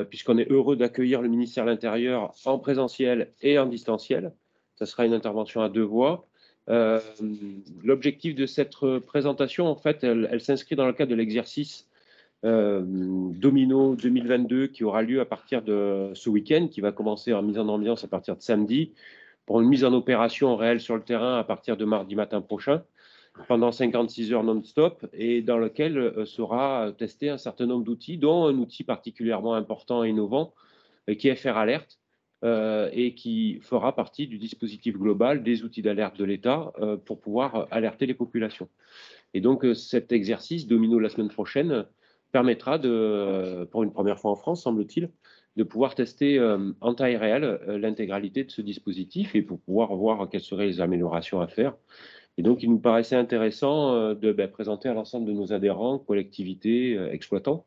puisqu'on est heureux d'accueillir le ministère de l'Intérieur en présentiel et en distanciel. Ça sera une intervention à 2 voix. L'objectif de cette présentation, en fait, elle s'inscrit dans le cadre de l'exercice Domino 2022 qui aura lieu à partir de ce week-end, qui va commencer en mise en ambiance à partir de samedi, pour une mise en opération réelle sur le terrain à partir de mardi matin prochain, pendant 56 heures non-stop, et dans lequel sera testé un certain nombre d'outils, dont un outil particulièrement important et innovant, qui est FR Alert, et qui fera partie du dispositif global des outils d'alerte de l'État pour pouvoir alerter les populations. Et donc cet exercice, Domino la semaine prochaine, permettra pour une première fois en France, semble-t-il, de pouvoir tester en taille réelle l'intégralité de ce dispositif et pour pouvoir voir quelles seraient les améliorations à faire. Et donc, il nous paraissait intéressant de présenter à l'ensemble de nos adhérents, collectivités, exploitants,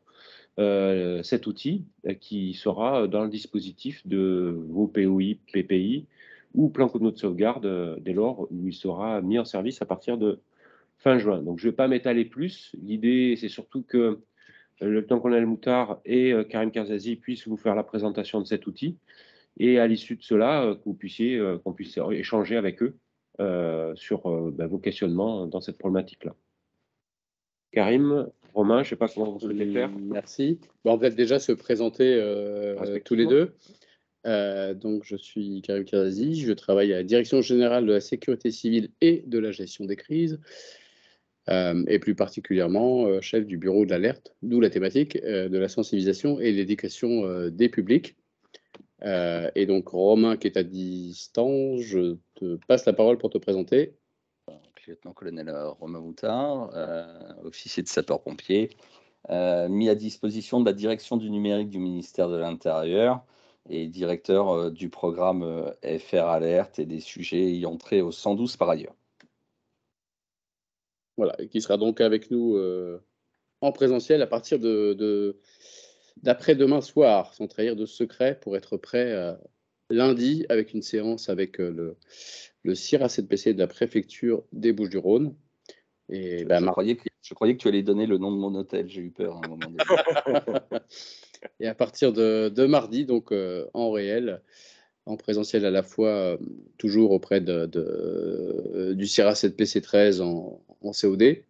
cet outil qui sera dans le dispositif de vos POI, PPI ou plan communaux de sauvegarde dès lors où il sera mis en service à partir de fin juin. Donc, je ne vais pas m'étaler plus. L'idée, c'est surtout que le lieutenant-colonel Moutard et Karim Karzazi puissent vous faire la présentation de cet outil et à l'issue de cela, qu'on puisse échanger avec eux sur vos questionnements dans cette problématique-là. Karim, Romain, je ne sais pas comment vous souhaitez faire. Merci. On va déjà se présenter tous les deux. Donc, je suis Karim Karzazi, je travaille à la Direction générale de la sécurité civile et de la gestion des crises, et plus particulièrement chef du bureau de l'alerte, d'où la thématique de la sensibilisation et l'éducation des publics. Et donc, Romain, qui est à distance, je te passe la parole pour te présenter. Lieutenant-colonel Romain Moutard, officier de sapeurs-pompiers, mis à disposition de la direction du numérique du ministère de l'Intérieur et directeur du programme FR Alert et des sujets ayant trait au 112 par ailleurs. Voilà, et qui sera donc avec nous en présentiel à partir d'après-demain soir, sans trahir de secret, pour être prêt lundi avec une séance avec le CIR A7PC de la préfecture des Bouches-du-Rhône. Et je croyais que tu allais donner le nom de mon hôtel, j'ai eu peur à un moment donné. Et à partir de mardi, donc en réel, en présentiel à la fois, toujours auprès du CIR A7PC 13 en COD, et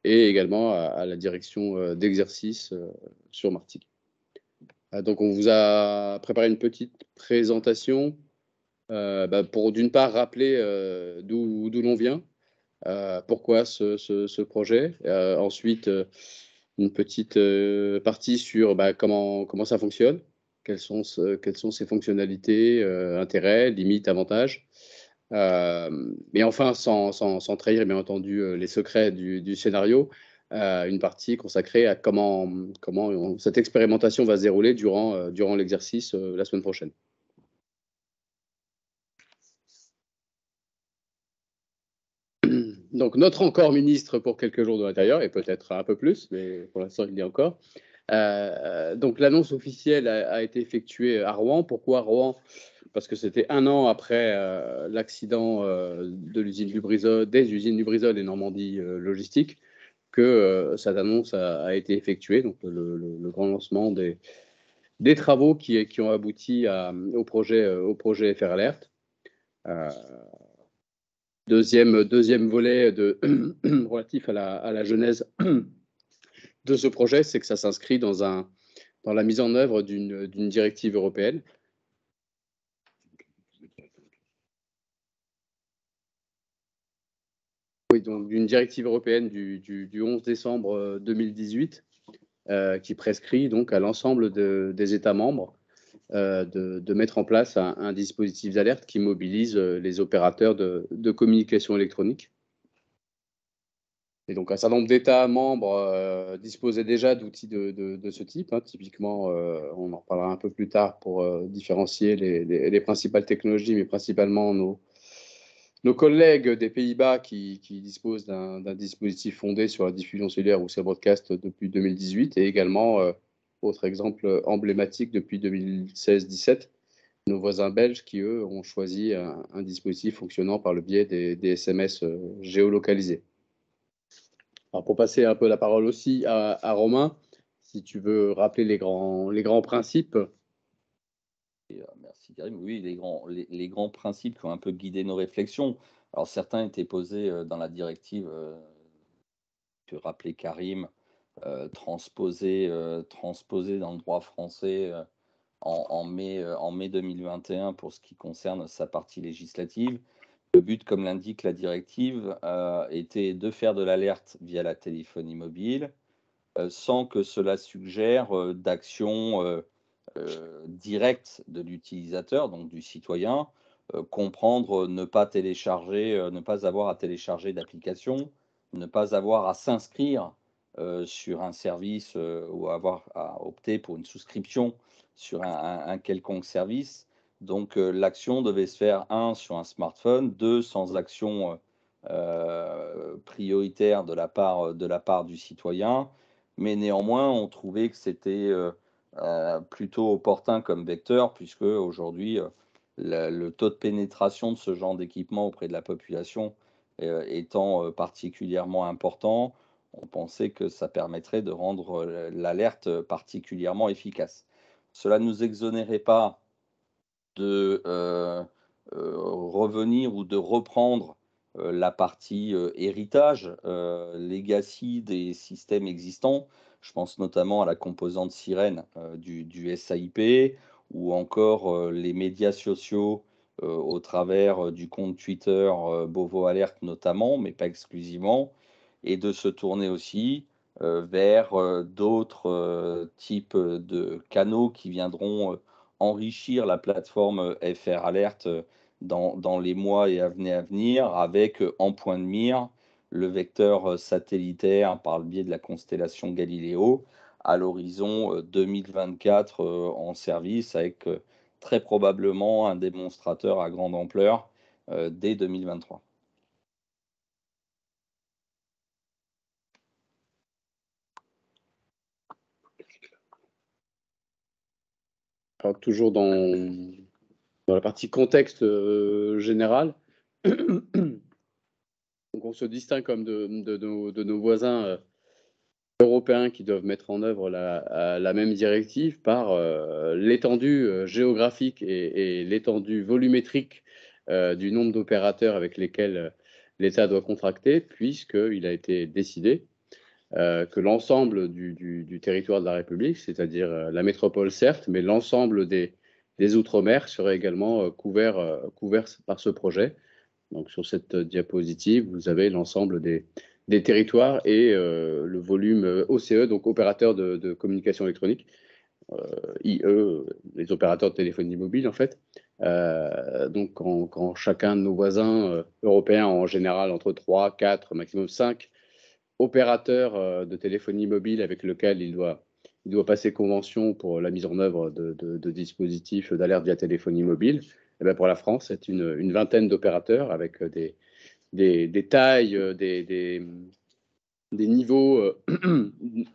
également à la direction d'exercice sur Martigues. Donc, on vous a préparé une petite présentation pour, d'une part, rappeler d'où l'on vient, pourquoi ce projet. Ensuite, une petite partie sur comment ça fonctionne, quelles sont ses fonctionnalités, intérêts, limites, avantages. Mais enfin, sans trahir, bien entendu, les secrets du scénario, une partie consacrée à comment cette expérimentation va se dérouler durant l'exercice la semaine prochaine. Donc, notre encore ministre pour quelques jours de l'Intérieur, et peut-être un peu plus, mais pour l'instant, il y a encore. Donc, l'annonce officielle a été effectuée à Rouen. Pourquoi Rouen? Parce que c'était un an après l'accident des usines Lubrizol et Normandie Logistique que cette annonce a été effectuée. Donc, le grand lancement des travaux qui ont abouti au projet FR Alert. Deuxième volet relatif à la genèse de ce projet, c'est que ça s'inscrit dans la mise en œuvre d'une directive européenne. Oui, donc d'une directive européenne du 11 décembre 2018 qui prescrit donc à l'ensemble des États membres de mettre en place un dispositif d'alerte qui mobilise les opérateurs de communication électronique. Et donc, un certain nombre d'États membres disposaient déjà d'outils de ce type. Typiquement, on en parlera un peu plus tard pour différencier les principales technologies, mais principalement nos collègues des Pays-Bas qui disposent d'un dispositif fondé sur la diffusion cellulaire ou cell broadcast depuis 2018, et également, autre exemple emblématique, depuis 2016-17, nos voisins belges qui, eux, ont choisi un dispositif fonctionnant par le biais des SMS géolocalisés. Alors, pour passer un peu la parole aussi à Romain, si tu veux rappeler les grands principes. Merci Karim. Oui, les grands principes qui ont un peu guidé nos réflexions. Alors certains étaient posés dans la directive que rappelait Karim, transposée dans le droit français en mai 2021 pour ce qui concerne sa partie législative. Le but, comme l'indique la directive, était de faire de l'alerte via la téléphonie mobile, sans que cela suggère d'action directe de l'utilisateur, donc du citoyen. Comprendre, ne pas télécharger, ne pas avoir à télécharger d'application, ne pas avoir à s'inscrire sur un service ou avoir à opter pour une souscription sur un quelconque service. Donc l'action devait se faire, sur un smartphone, sans action prioritaire de la part du citoyen. Mais néanmoins, on trouvait que c'était plutôt opportun comme vecteur, puisque aujourd'hui, le taux de pénétration de ce genre d'équipement auprès de la population étant particulièrement important, on pensait que ça permettrait de rendre l'alerte particulièrement efficace. Cela ne nous exonérait pas de revenir ou de reprendre la partie héritage, legacy des systèmes existants. Je pense notamment à la composante sirène du SAIP ou encore les médias sociaux au travers du compte Twitter Beauvau Alert notamment, mais pas exclusivement, et de se tourner aussi vers d'autres types de canaux qui viendront enrichir la plateforme FR Alert dans les mois et années à venir, avec en point de mire le vecteur satellitaire par le biais de la constellation Galileo à l'horizon 2024 en service, avec très probablement un démonstrateur à grande ampleur dès 2023. Alors, toujours dans la partie contexte général. Donc on se distingue comme de nos voisins européens qui doivent mettre en œuvre la même directive par l'étendue géographique et l'étendue volumétrique du nombre d'opérateurs avec lesquels l'État doit contracter, puisqu'il a été décidé que l'ensemble du territoire de la République, c'est-à-dire la métropole certes, mais l'ensemble des Outre-mer serait également couvert par ce projet. Donc sur cette diapositive, vous avez l'ensemble des territoires et le volume OCE, donc opérateurs de communication électronique, IE, les opérateurs de téléphonie mobile en fait. Donc quand chacun de nos voisins européens, en général entre 3, 4, maximum 5 opérateurs de téléphonie mobile avec lequel il doit passer convention pour la mise en œuvre de dispositifs d'alerte via téléphonie mobile. Et bien pour la France, c'est une vingtaine d'opérateurs avec des tailles, des niveaux,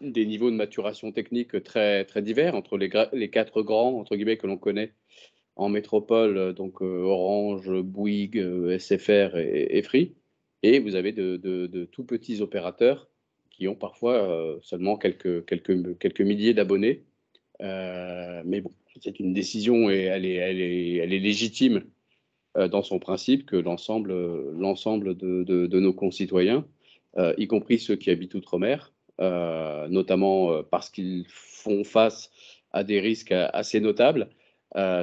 des niveaux de maturation technique très, très divers entre les quatre grands, entre guillemets, que l'on connaît en métropole, donc Orange, Bouygues, SFR et Free. Et vous avez de tout petits opérateurs qui ont parfois seulement quelques milliers d'abonnés. Mais bon, c'est une décision et elle est légitime dans son principe que l'ensemble de nos concitoyens, y compris ceux qui habitent outre-mer, notamment parce qu'ils font face à des risques assez notables,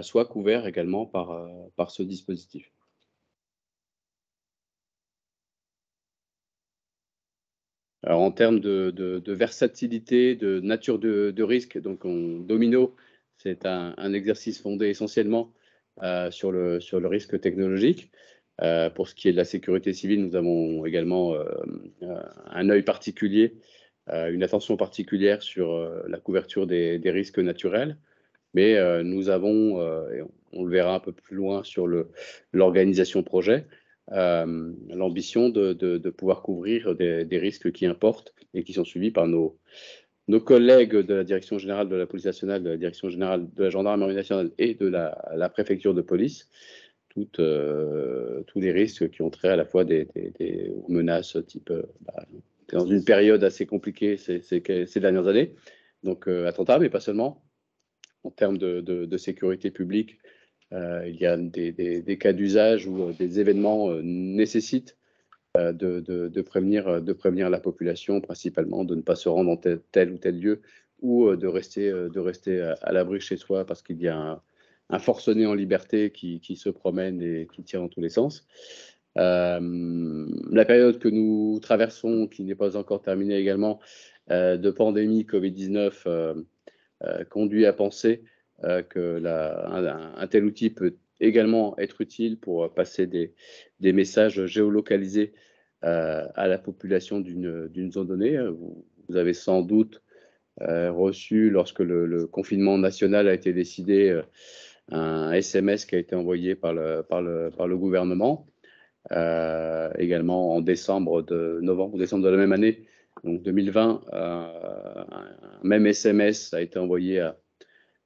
soient couverts également par ce dispositif. Alors, en termes de versatilité, de nature de risque, donc Domino, c'est un exercice fondé essentiellement sur le risque technologique. Pour ce qui est de la sécurité civile, nous avons également un œil particulier, une attention particulière sur la couverture des risques naturels. Mais nous avons, et on le verra un peu plus loin sur l'organisation projet, l'ambition de pouvoir couvrir des risques qui importent et qui sont suivis par nos collègues de la Direction générale de la police nationale, de la Direction générale de la gendarmerie nationale et de la préfecture de police, tous les risques qui ont trait à la fois des menaces type dans une période assez compliquée ces dernières années, donc attentats, mais pas seulement. En termes de sécurité publique, il y a des cas d'usage où des événements nécessitent de prévenir la population, principalement de ne pas se rendre dans tel ou tel lieu, ou de rester à l'abri chez soi parce qu'il y a un forcené en liberté qui se promène et qui tire dans tous les sens. La période que nous traversons, qui n'est pas encore terminée également, de pandémie Covid-19, conduit à penser qu'un tel outil peut également être utile pour passer des messages géolocalisés à la population d'une zone donnée. Vous avez sans doute reçu, lorsque le confinement national a été décidé, un SMS qui a été envoyé par le gouvernement. Également en décembre de la même année, donc 2020, un même SMS a été envoyé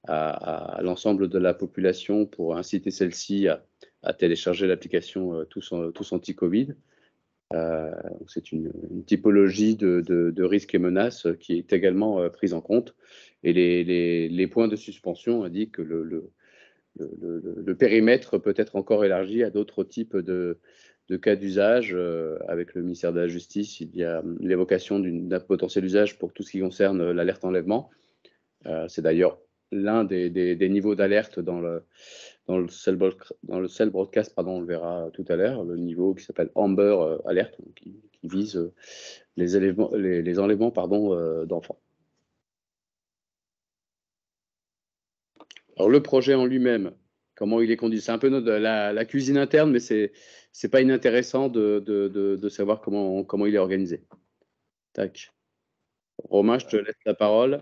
à l'ensemble de la population pour inciter celle-ci à télécharger l'application Tous Anti-Covid. C'est une typologie de risques et menaces qui est également prise en compte. Et les points de suspension indiquent que le périmètre peut être encore élargi à d'autres types de cas d'usage. Avec le ministère de la Justice, il y a l'évocation d'un potentiel usage pour tout ce qui concerne l'alerte enlèvement. C'est d'ailleurs l'un des niveaux d'alerte dans le cell broadcast, on le verra tout à l'heure, le niveau qui s'appelle Amber Alert, qui vise les enlèvements d'enfants. Alors le projet en lui-même, comment il est conduit, c'est un peu la cuisine interne, mais c'est pas inintéressant de savoir comment il est organisé. Tac. Romain, je te laisse la parole.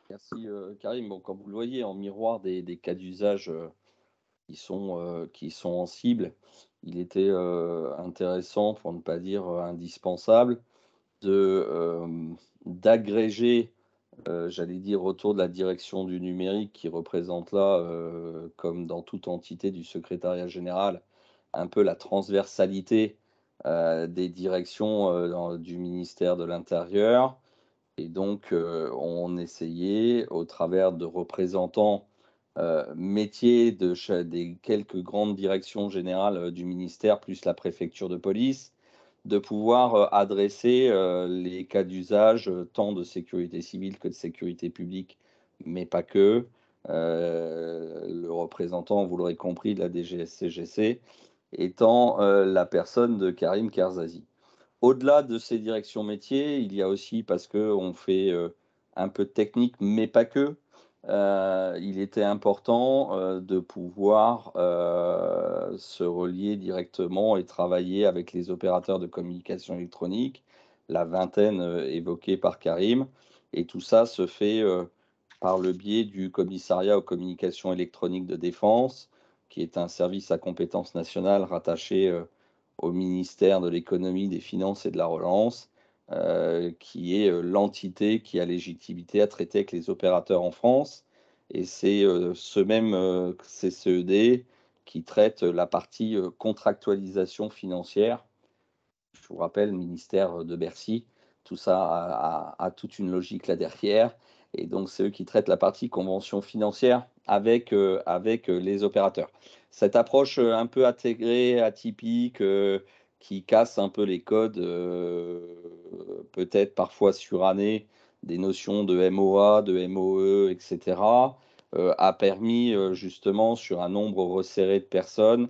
Merci Karim. Bon, comme vous le voyez, en miroir des cas d'usage qui sont en cible, il était intéressant, pour ne pas dire indispensable, d'agréger, j'allais dire, autour de la direction du numérique, qui représente là, comme dans toute entité du secrétariat général, un peu la transversalité des directions du ministère de l'Intérieur. Et donc, on essayait, au travers de représentants métiers des quelques grandes directions générales du ministère, plus la préfecture de police, de pouvoir adresser les cas d'usage, tant de sécurité civile que de sécurité publique, mais pas que. Le représentant, vous l'aurez compris, de la DGSCGC, étant la personne de Karim Kerzazi. Au-delà de ces directions métiers, il y a aussi, parce qu'on fait un peu de technique, mais pas que, il était important de pouvoir se relier directement et travailler avec les opérateurs de communication électronique, la vingtaine évoquée par Karim. Et tout ça se fait par le biais du commissariat aux communications électroniques de défense, qui est un service à compétence nationale rattaché au ministère de l'économie, des finances et de la relance, qui est l'entité qui a légitimité à traiter avec les opérateurs en France. Et c'est ce même CCED qui traite la partie contractualisation financière. Je vous rappelle, ministère de Bercy, tout ça a toute une logique là derrière. Et donc, c'est eux qui traitent la partie convention financière avec les opérateurs. Cette approche un peu intégrée, atypique, qui casse un peu les codes, peut-être parfois surannés, des notions de MOA, de MOE, etc., a permis justement, sur un nombre resserré de personnes,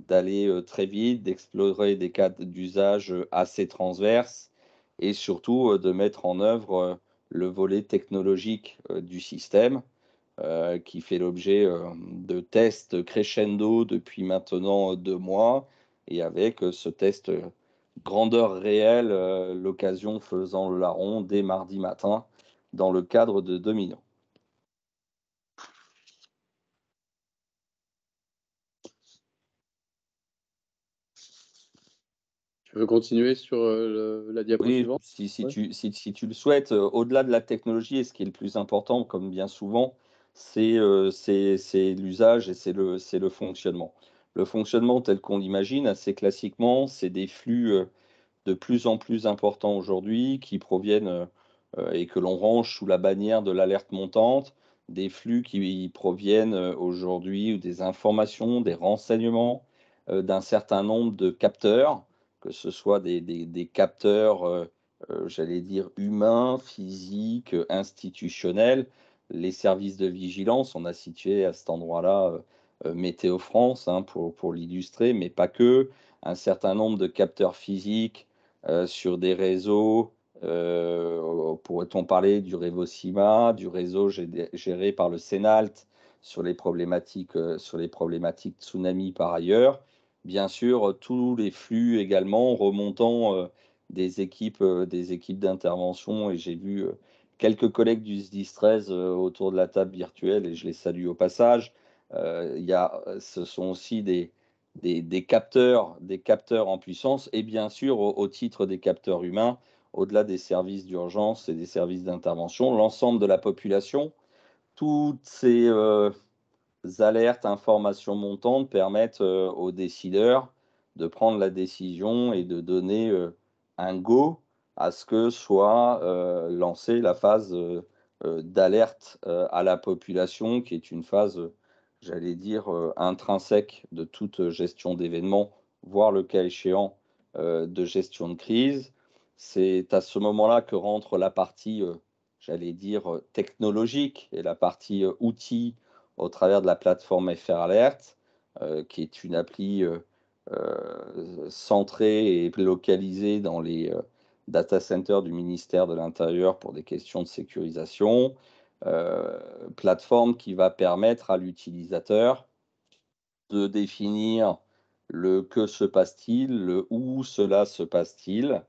d'aller très vite, d'explorer des cas d'usage assez transverses et surtout de mettre en œuvre le volet technologique du système, qui fait l'objet de tests crescendo depuis maintenant 2 mois, et avec ce test grandeur réelle, l'occasion faisant le larron dès mardi matin dans le cadre de 2 millions. Tu veux continuer sur la diapo Oui, suivante? si Ouais. tu le souhaites, au-delà de la technologie, et ce qui est le plus important, comme bien souvent, c'est l'usage et c'est le fonctionnement. Le fonctionnement tel qu'on l'imagine, assez classiquement, c'est des flux de plus en plus importants aujourd'hui, qui proviennent et que l'on range sous la bannière de l'alerte montante des flux qui proviennent aujourd'hui ou des informations, des renseignements d'un certain nombre de capteurs, que ce soit des capteurs, j'allais dire, humains, physiques, institutionnels. Les services de vigilance, on a situé à cet endroit-là Météo France hein, pour l'illustrer, mais pas que. Un certain nombre de capteurs physiques sur des réseaux. Pourrait-on parler du réseau CIMA, du réseau géré par le Sénalt sur les problématiques tsunami par ailleurs. Bien sûr, tous les flux également remontant des équipes d'intervention et j'ai vu quelques collègues du SDIS 13 autour de la table virtuelle et je les salue au passage. Ce sont aussi des capteurs en puissance et bien sûr au titre des capteurs humains, au-delà des services d'urgence et des services d'intervention, l'ensemble de la population. Toutes ces alertes, informations montantes permettent aux décideurs de prendre la décision et de donner un go à ce que soit lancée la phase d'alerte à la population, qui est une phase, j'allais dire, intrinsèque de toute gestion d'événements, voire le cas échéant de gestion de crise. C'est à ce moment-là que rentre la partie, j'allais dire, technologique et la partie outils au travers de la plateforme FR Alert, qui est une appli centrée et localisée dans les data centers du ministère de l'Intérieur pour des questions de sécurisation. Plateforme qui va permettre à l'utilisateur de définir le que se passe-t-il, le où cela se passe-t-il,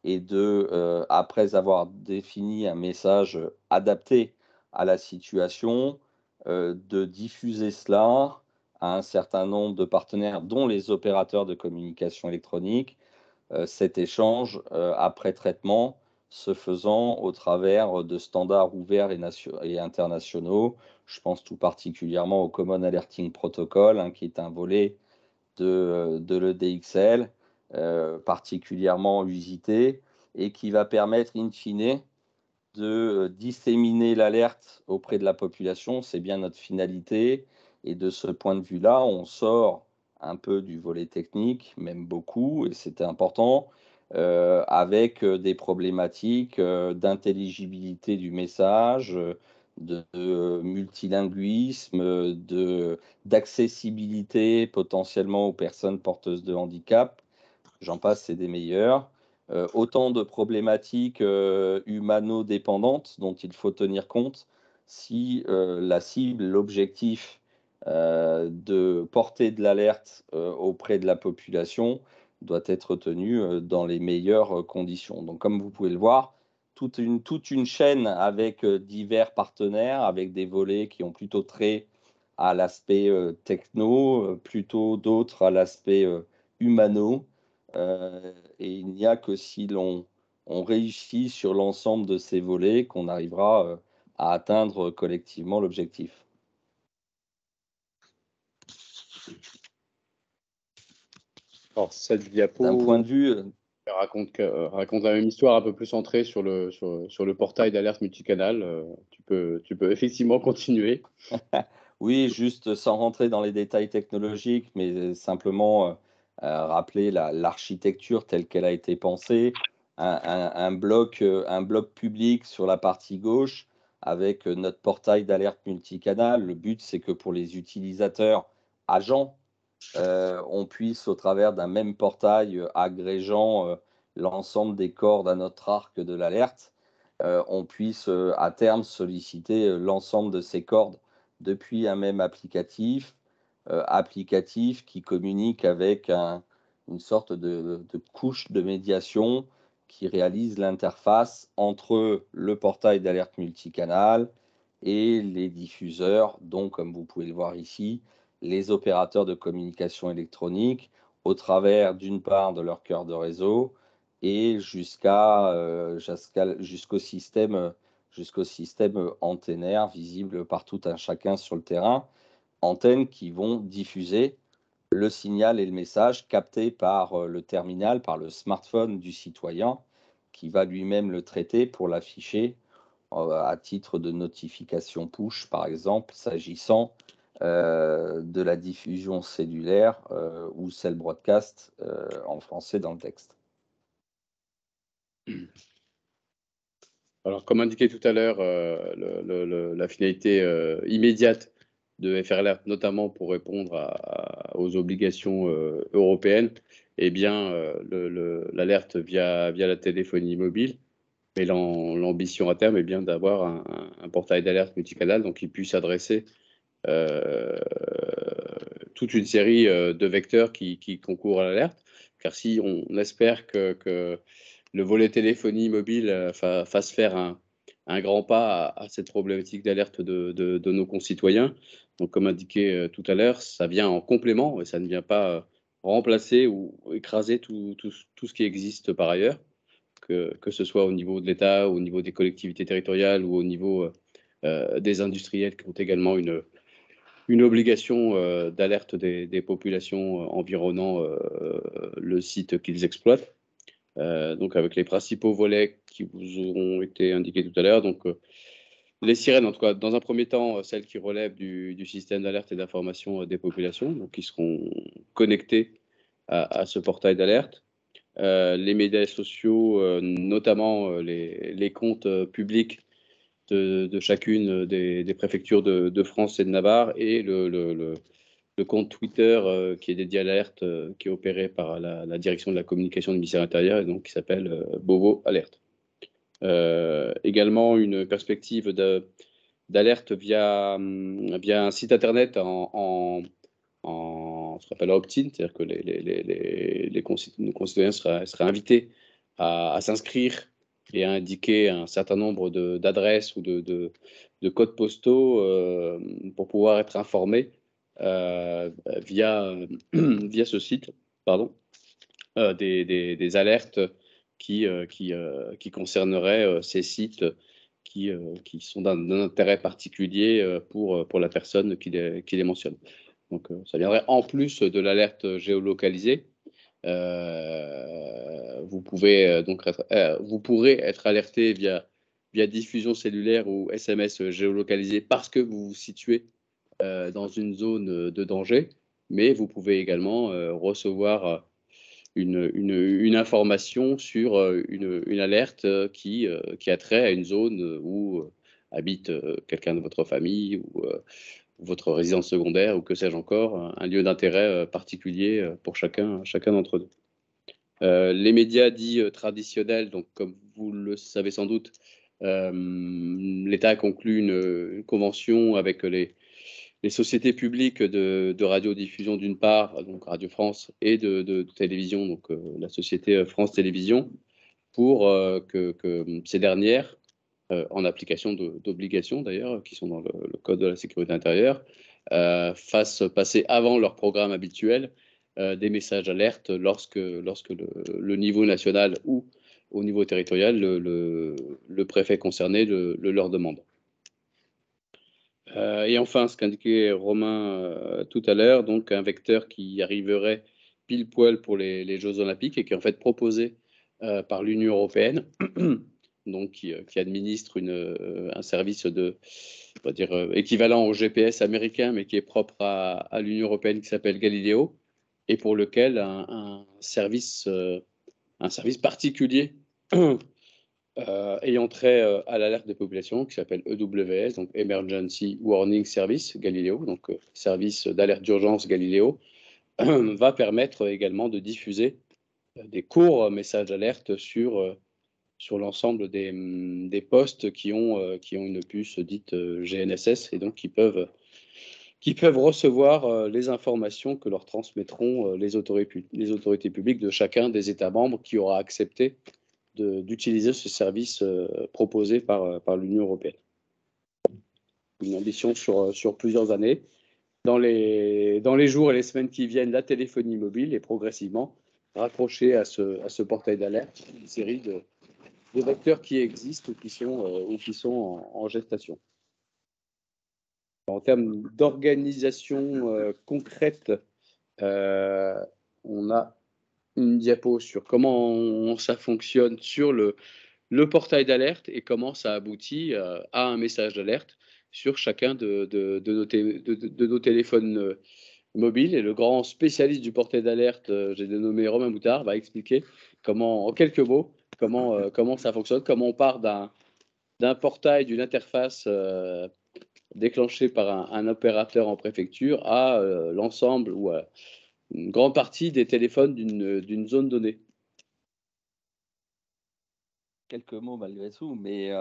et de, après avoir défini un message adapté à la situation, de diffuser cela à un certain nombre de partenaires, dont les opérateurs de communication électronique, cet échange, après traitement, se faisant au travers de standards ouverts et internationaux. Je pense tout particulièrement au Common Alerting Protocol, hein, qui est un volet de l'EDXL, particulièrement usité et qui va permettre in fine de disséminer l'alerte auprès de la population. C'est bien notre finalité. Et de ce point de vue-là, on sort un peu du volet technique, même beaucoup, et c'était important, avec des problématiques d'intelligibilité du message, de multilinguisme, d'accessibilité potentiellement aux personnes porteuses de handicap. J'en passe, c'est des meilleurs. Autant de problématiques humano-dépendantes dont il faut tenir compte si la cible, l'objectif de porter de l'alerte auprès de la population doit être tenu dans les meilleures conditions. Donc, comme vous pouvez le voir, toute une chaîne avec divers partenaires, avec des volets qui ont plutôt trait à l'aspect techno, plutôt d'autres à l'aspect humano. Et il n'y a que si on réussit sur l'ensemble de ces volets qu'on arrivera à atteindre collectivement l'objectif. Alors, cette D'un point de diapo vue, raconte la même histoire un peu plus centrée sur le portail d'alerte multicanal. Tu peux effectivement continuer. oui, juste sans rentrer dans les détails technologiques, mais simplement rappeler l'architecture telle qu'elle a été pensée, un bloc public sur la partie gauche avec notre portail d'alerte multicanal. Le but, c'est que pour les utilisateurs agents, on puisse, au travers d'un même portail agrégeant l'ensemble des cordes à notre arc de l'alerte, on puisse à terme solliciter l'ensemble de ces cordes depuis un même applicatif, qui communique avec une sorte de couche de médiation qui réalise l'interface entre le portail d'alerte multicanal et les diffuseurs, dont, comme vous pouvez le voir ici, les opérateurs de communication électronique, au travers d'une part de leur cœur de réseau et jusqu'au système antennaire visible par tout un chacun sur le terrain, antennes qui vont diffuser le signal et le message capté par le terminal, par le smartphone du citoyen, qui va lui-même le traiter pour l'afficher à titre de notification push, par exemple, s'agissant de la diffusion cellulaire ou cell broadcast en français dans le texte. Alors, comme indiqué tout à l'heure, la finalité immédiate de FRLR, notamment pour répondre aux obligations européennes, est bien l'alerte via la téléphonie mobile. Mais l'ambition à terme est bien d'avoir un portail d'alerte multicanal, donc qui puisse adresser toute une série de vecteurs qui concourent à l'alerte. Car si on espère que le volet téléphonie mobile fasse faire un grand pas à cette problématique d'alerte de nos concitoyens, donc comme indiqué tout à l'heure, ça vient en complément et ça ne vient pas remplacer ou écraser tout ce qui existe par ailleurs, que ce soit au niveau de l'État, au niveau des collectivités territoriales ou au niveau des industriels qui ont également une obligation d'alerte des populations environnant le site qu'ils exploitent. Donc avec les principaux volets qui vous auront été indiqués tout à l'heure. Donc les sirènes, en tout cas, dans un premier temps, celles qui relèvent du système d'alerte et d'information des populations, donc qui seront connectées à ce portail d'alerte. Les médias sociaux, notamment les comptes publics de chacune des préfectures de France et de Navarre, et le compte Twitter qui est dédié à l'alerte, qui est opéré par la direction de la communication du ministère de l'Intérieur, et donc qui s'appelle Bovo Alerte. Également une perspective d'alerte via un site internet ce qu'on appelle opt-in, c'est-à-dire que nos concitoyens seraient invités à s'inscrire et à indiquer un certain nombre d'adresses ou de codes postaux pour pouvoir être informés via ce site, pardon, des alertes qui concerneraient ces sites qui sont d'un intérêt particulier pour la personne qui les mentionne. Donc, ça viendrait en plus de l'alerte géolocalisée. Vous pourrez être alerté via diffusion cellulaire ou SMS géolocalisé parce que vous vous situez dans une zone de danger, mais vous pouvez également recevoir une information sur une alerte qui a trait à une zone où habite quelqu'un de votre famille ou votre résidence secondaire ou que sais-je encore, un lieu d'intérêt particulier pour chacun d'entre nous. Les médias dits traditionnels, donc comme vous le savez sans doute, l'État a conclu une convention avec les sociétés publiques de radiodiffusion d'une part, donc Radio France, et de télévision, donc la société France Télévisions, pour que ces dernières, en application d'obligations d'ailleurs, qui sont dans le Code de la sécurité intérieure, fassent passer avant leur programme habituel des messages alertes lorsque le niveau national ou au niveau territorial, le préfet concerné leur demande. Et enfin, ce qu'indiquait Romain tout à l'heure, donc un vecteur qui arriverait pile poil pour les Jeux Olympiques et qui est en fait proposé par l'Union européenne, donc qui administre un service on va dire, équivalent au GPS américain, mais qui est propre à l'Union européenne, qui s'appelle Galileo, et pour lequel un service particulier ayant trait à l'alerte des populations, qui s'appelle EWS, donc Emergency Warning Service Galileo, donc service d'alerte d'urgence Galileo, va permettre également de diffuser des courts messages d'alerte sur l'ensemble des postes qui ont une puce dite GNSS, et donc qui peuvent recevoir les informations que leur transmettront les autorités publiques de chacun des États membres qui aura accepté d'utiliser ce service proposé par l'Union européenne. Une ambition sur plusieurs années. Dans les jours et les semaines qui viennent, la téléphonie mobile est progressivement raccrochée à ce portail d'alerte, une série de vecteurs qui existent ou qui sont en gestation. En termes d'organisation concrète, on a une diapo sur comment ça fonctionne sur le portail d'alerte et comment ça aboutit à un message d'alerte sur chacun de nos téléphones mobiles. Et le grand spécialiste du portail d'alerte, j'ai dénommé Romain Boutard, va expliquer comment, en quelques mots, comment ça fonctionne, comment on part d'un portail, d'une interface déclenchée par un opérateur en préfecture à l'ensemble ou à une grande partie des téléphones d'une zone donnée. Quelques mots malgré tout, mais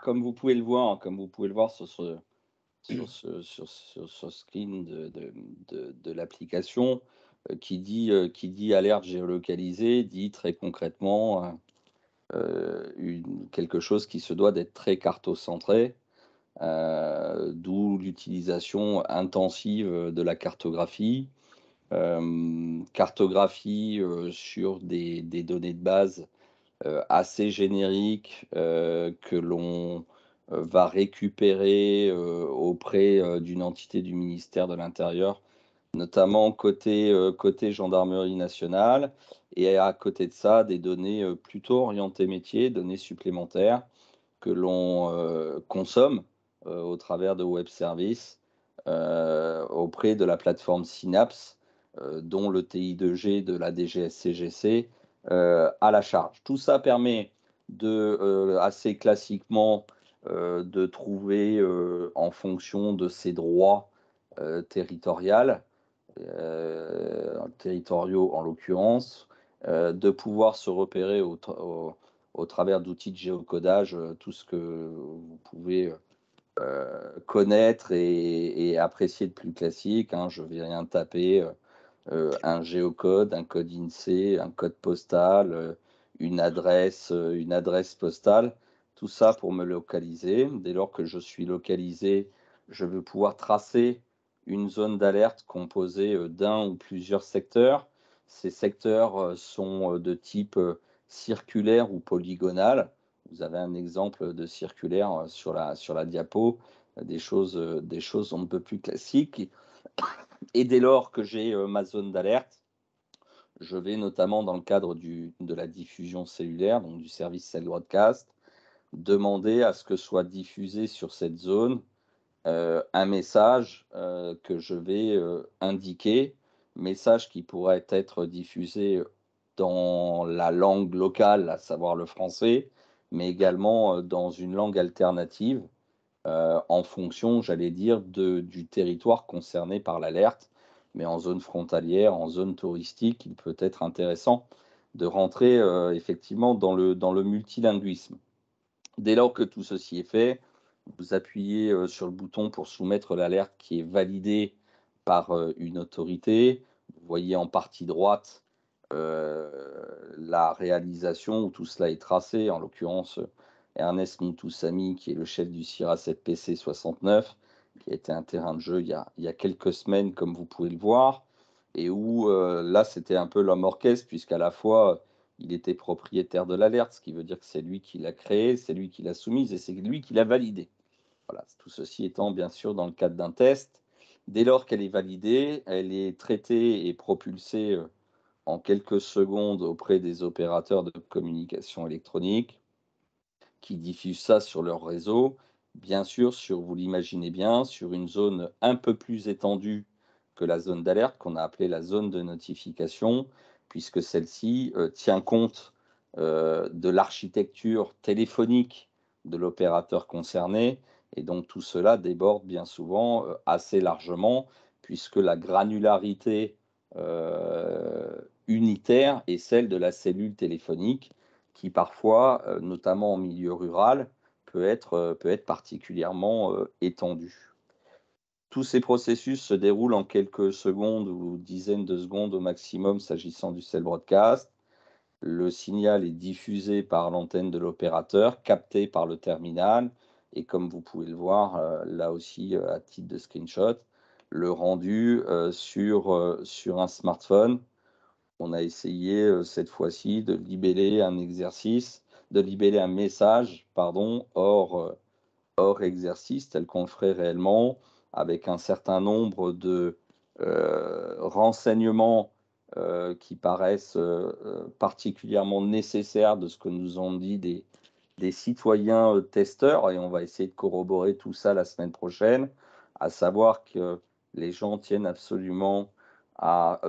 comme vous pouvez le voir, sur ce screen de l'application, qui dit alerte géolocalisée, dit très concrètement quelque chose qui se doit d'être très cartocentré, d'où l'utilisation intensive de la cartographie. Cartographie sur des données de base assez génériques que l'on va récupérer auprès d'une entité du ministère de l'Intérieur, notamment côté gendarmerie nationale, et à côté de ça, des données plutôt orientées métiers, données supplémentaires que l'on consomme au travers de web services auprès de la plateforme Synapse, dont le TI2G de la DGSCGC à la charge. Tout ça permet assez classiquement de trouver en fonction de ses droits territoriaux en l'occurrence, de pouvoir se repérer au travers d'outils de géocodage, tout ce que vous pouvez connaître et apprécier de plus classique, hein. Je ne vais rien taper, un géocode, un code INSEE, un code postal, une adresse postale, tout ça pour me localiser. Dès lors que je suis localisé, je veux pouvoir tracer une zone d'alerte composée d'un ou plusieurs secteurs. Ces secteurs sont de type circulaire ou polygonal. Vous avez un exemple de circulaire sur la diapo, des choses on ne peut plus classiques. Et dès lors que j'ai ma zone d'alerte, je vais notamment dans le cadre de la diffusion cellulaire, donc du service Cell Broadcast, demander à ce que soit diffusé sur cette zone un message que je vais indiquer, message qui pourrait être diffusé dans la langue locale, à savoir le français, mais également dans une langue alternative en fonction, j'allais dire, du territoire concerné par l'alerte. Mais en zone frontalière, en zone touristique, il peut être intéressant de rentrer effectivement dans le multilinguisme. Dès lors que tout ceci est fait, vous appuyez sur le bouton pour soumettre l'alerte qui est validée par une autorité. Vous voyez en partie droite la réalisation où tout cela est tracé, en l'occurrence Ernest Moutoussamy, qui est le chef du CIRA 7PC 69, qui a été un terrain de jeu il y a quelques semaines, comme vous pouvez le voir, et où là, c'était un peu l'homme orchestre, puisqu'à la fois, il était propriétaire de l'alerte, ce qui veut dire que c'est lui qui l'a créée, c'est lui qui l'a soumise, et c'est lui qui l'a validée. Voilà, tout ceci étant bien sûr dans le cadre d'un test. Dès lors qu'elle est validée, elle est traitée et propulsée en quelques secondes auprès des opérateurs de communication électronique qui diffusent ça sur leur réseau. Bien sûr, vous l'imaginez bien, sur une zone un peu plus étendue que la zone d'alerte, qu'on a appelée la zone de notification, puisque celle-ci tient compte de l'architecture téléphonique de l'opérateur concerné. Et donc tout cela déborde bien souvent assez largement, puisque la granularité unitaire est celle de la cellule téléphonique, qui parfois, notamment en milieu rural, peut être particulièrement étendue. Tous ces processus se déroulent en quelques secondes ou dizaines de secondes au maximum s'agissant du cell broadcast. Le signal est diffusé par l'antenne de l'opérateur, capté par le terminal, et comme vous pouvez le voir, là aussi à titre de screenshot, le rendu sur un smartphone. On a essayé cette fois-ci de libeller un message, pardon, hors exercice, tel qu'on le ferait réellement, avec un certain nombre de renseignements qui paraissent particulièrement nécessaires de ce que nous ont dit des citoyens testeurs, et on va essayer de corroborer tout ça la semaine prochaine, à savoir que les gens tiennent absolument à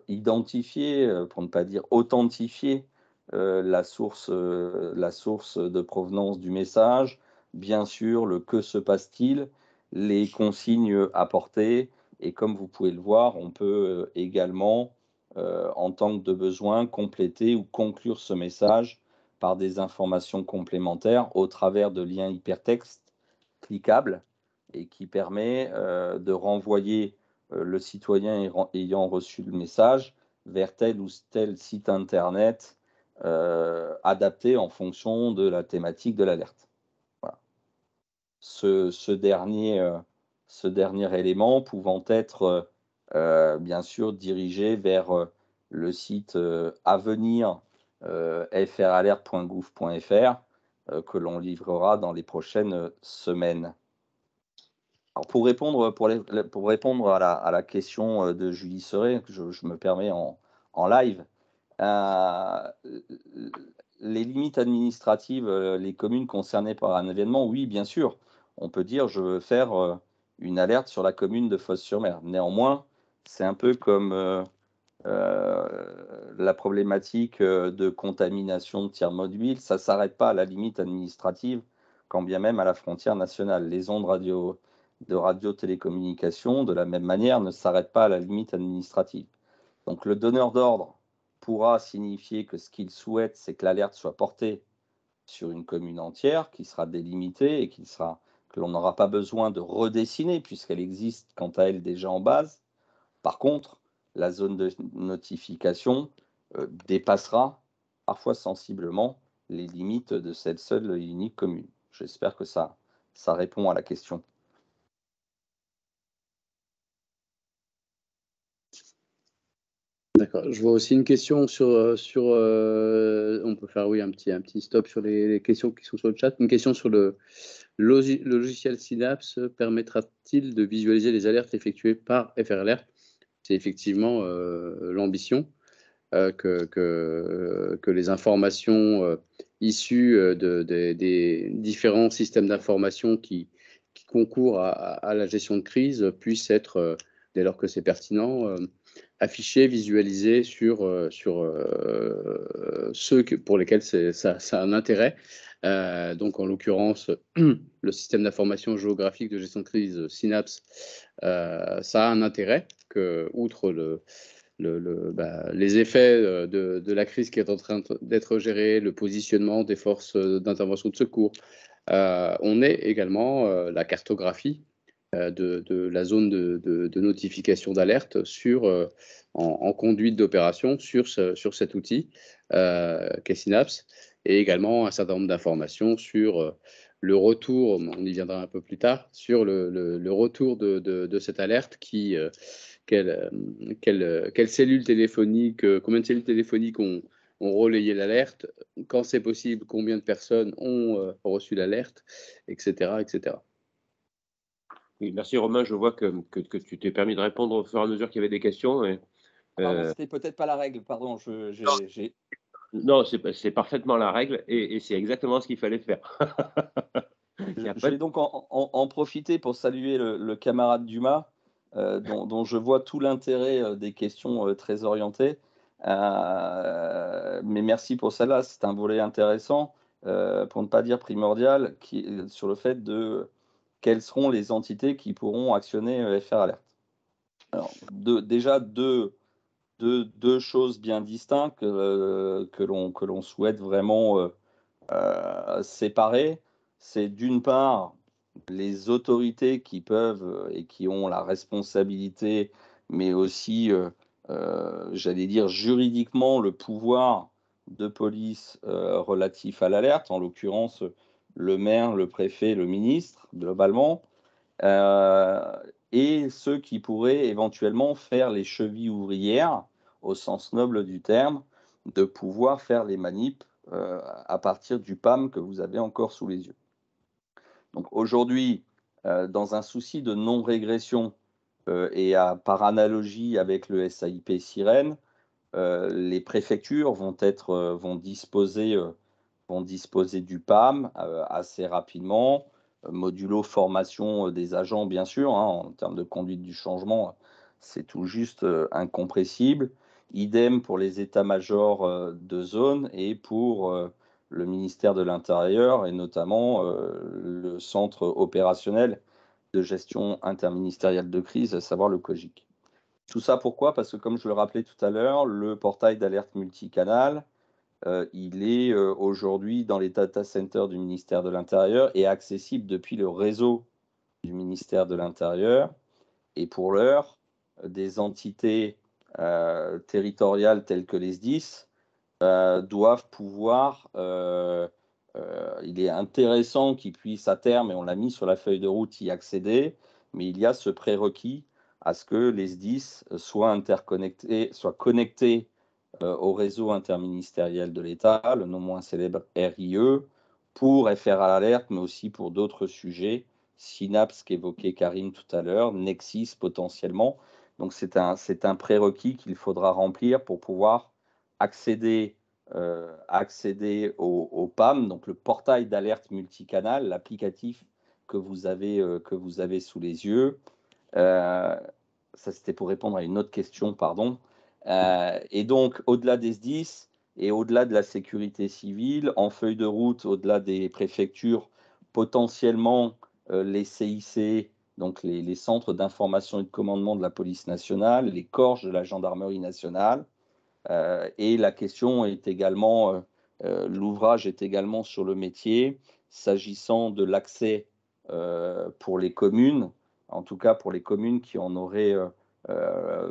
identifier, pour ne pas dire authentifier, la source de provenance du message, bien sûr, le que se passe-t-il, les consignes apportées, et comme vous pouvez le voir, on peut également, en tant que de besoin, compléter ou conclure ce message par des informations complémentaires au travers de liens hypertextes cliquables et qui permet de renvoyer le citoyen ayant reçu le message vers tel ou tel site internet adapté en fonction de la thématique de l'alerte. Voilà. Ce dernier élément pouvant être bien sûr dirigé vers le site avenir fralert.gouv.fr que l'on livrera dans les prochaines semaines. Alors pour répondre à la question de Julie Serret, que je me permets en live, les limites administratives, les communes concernées par un événement, oui, bien sûr, on peut dire je veux faire une alerte sur la commune de Fos-sur-Mer. Néanmoins, c'est un peu comme la problématique de contamination de tiers mobiles, ça ne s'arrête pas à la limite administrative, quand bien même à la frontière nationale. Les ondes de radio-télécommunication, de la même manière, ne s'arrêtent pas à la limite administrative. Donc le donneur d'ordre pourra signifier que ce qu'il souhaite, c'est que l'alerte soit portée sur une commune entière, qui sera délimitée et que l'on n'aura pas besoin de redessiner, puisqu'elle existe quant à elle déjà en base. Par contre, la zone de notification dépassera parfois sensiblement les limites de cette seule et unique commune. J'espère que ça répond à la question. D'accord. Je vois aussi une question on peut faire un petit stop sur les questions qui sont sur le chat. Une question sur le logiciel Synapse permettra-t-il de visualiser les alertes effectuées par FRLR? C'est effectivement l'ambition que les informations issues des différents systèmes d'information qui concourent à la gestion de crise puissent être, dès lors que c'est pertinent, affichés, visualisés sur ceux pour lesquels ça a un intérêt. Donc, en l'occurrence, le système d'information géographique de gestion de crise Synapse, ça a un intérêt que, outre les effets de la crise qui est en train d'être gérée, le positionnement des forces d'intervention de secours, on ait également la cartographie de la zone de notification d'alerte en conduite d'opération sur cet outil qu'est Synapse, et également un certain nombre d'informations sur le retour, on y viendra un peu plus tard, sur le retour de cette alerte, quelle cellule téléphonique, combien de cellules téléphoniques ont relayé l'alerte, quand c'est possible, combien de personnes ont reçu l'alerte, etc., etc. Oui, merci Romain, je vois que tu t'es permis de répondre au fur et à mesure qu'il y avait des questions. C'était peut-être pas la règle, pardon. Non, c'est parfaitement la règle et c'est exactement ce qu'il fallait faire. Je vais donc en profiter pour saluer le camarade Dumas, dont je vois tout l'intérêt des questions très orientées. Mais merci pour celle-là, c'est un volet intéressant, pour ne pas dire primordial, sur le fait de quelles seront les entités qui pourront actionner FR Alert. Alors, déjà deux choses bien distinctes que l'on souhaite vraiment séparer. C'est d'une part les autorités qui peuvent et qui ont la responsabilité, mais aussi, j'allais dire juridiquement, le pouvoir de police relatif à l'alerte, en l'occurrence le maire, le préfet, le ministre, globalement, et ceux qui pourraient éventuellement faire les chevilles ouvrières, au sens noble du terme, de pouvoir faire les manips à partir du PAM que vous avez encore sous les yeux. Donc aujourd'hui, dans un souci de non-régression et par analogie avec le SAIP Sirène, les préfectures vont disposer du PAM assez rapidement, modulo formation des agents, bien sûr, hein, en termes de conduite du changement, c'est tout juste incompressible. Idem pour les états-majors de zone et pour le ministère de l'Intérieur et notamment le centre opérationnel de gestion interministérielle de crise, à savoir le COGIC. Tout ça pourquoi? Parce que comme je le rappelais tout à l'heure, le portail d'alerte multicanal, il est aujourd'hui dans les data centers du ministère de l'Intérieur et accessible depuis le réseau du ministère de l'Intérieur. Et pour l'heure, des entités territoriales telles que les SDIS doivent pouvoir. Il est intéressant qu'ils puissent à terme, et on l'a mis sur la feuille de route, y accéder, mais il y a ce prérequis à ce que les SDIS soient interconnectés, soient connectés au réseau interministériel de l'État, le non moins célèbre RIE, pour FR à l'alerte, mais aussi pour d'autres sujets, Synapse qu'évoquait Karine tout à l'heure, Nexis potentiellement. Donc c'est un prérequis qu'il faudra remplir pour pouvoir accéder au PAM, donc le portail d'alerte multicanal, l'applicatif que vous avez sous les yeux. Ça, c'était pour répondre à une autre question, pardon. Et donc, au-delà des SDIS et au-delà de la sécurité civile, en feuille de route, au-delà des préfectures, potentiellement les CIC, donc les centres d'information et de commandement de la police nationale, les corps de la gendarmerie nationale. Et la question est également, l'ouvrage est également sur le métier, s'agissant de l'accès pour les communes, en tout cas pour les communes qui en auraient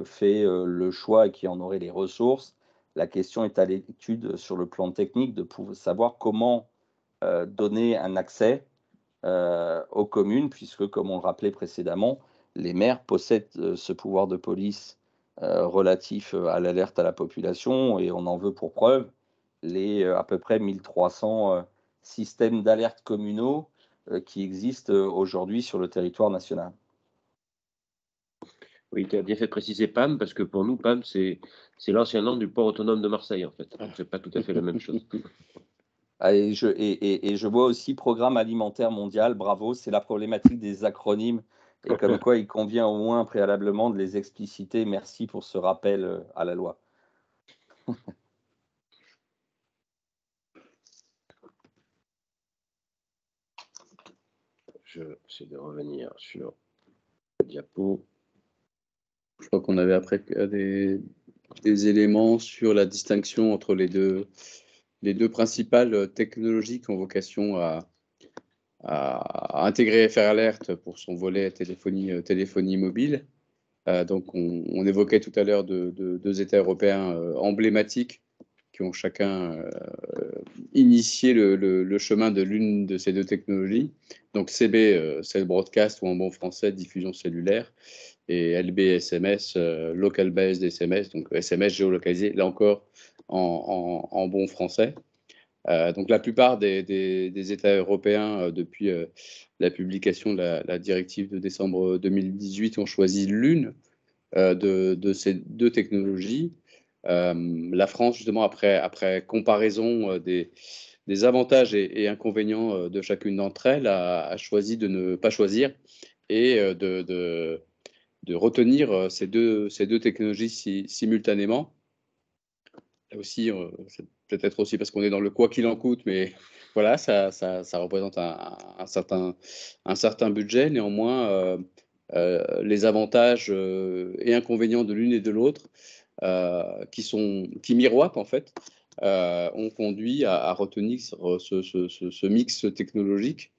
fait le choix et qui en auraient les ressources. La question est à l'étude sur le plan technique de savoir comment donner un accès aux communes, puisque, comme on le rappelait précédemment, les maires possèdent ce pouvoir de police relatif à l'alerte à la population, et on en veut pour preuve les à peu près 1300 systèmes d'alerte communaux qui existent aujourd'hui sur le territoire national. Oui, tu as bien fait de préciser PAM, parce que pour nous, PAM, c'est l'ancien nom du port autonome de Marseille, en fait. Donc, c'est pas tout à fait la même chose. Et je vois aussi Programme alimentaire mondial, bravo, c'est la problématique des acronymes, et comme quoi il convient au moins préalablement de les expliciter. Merci pour ce rappel à la loi. Je essaie de revenir sur le diapo. Je crois qu'on avait après des éléments sur la distinction entre les deux principales technologies qui ont vocation à intégrer FR Alert pour son volet téléphonie mobile. Donc, on évoquait tout à l'heure deux États européens emblématiques qui ont chacun initié le chemin de l'une de ces deux technologies. Donc, CB, Cell Broadcast, ou en bon français, diffusion cellulaire, et LB SMS, Local Based SMS, donc SMS géolocalisé, là encore en bon français. Donc la plupart des États européens, depuis la publication de la directive de décembre 2018, ont choisi l'une de ces deux technologies. La France, justement, après comparaison des avantages et inconvénients de chacune d'entre elles, a choisi de ne pas choisir et de retenir ces deux technologies simultanément. Là aussi, c'est peut-être aussi parce qu'on est dans le quoi qu'il en coûte, mais voilà, ça représente un certain budget. Néanmoins, les avantages et inconvénients de l'une et de l'autre, qui miroitent en fait, ont conduit à retenir ce mix technologique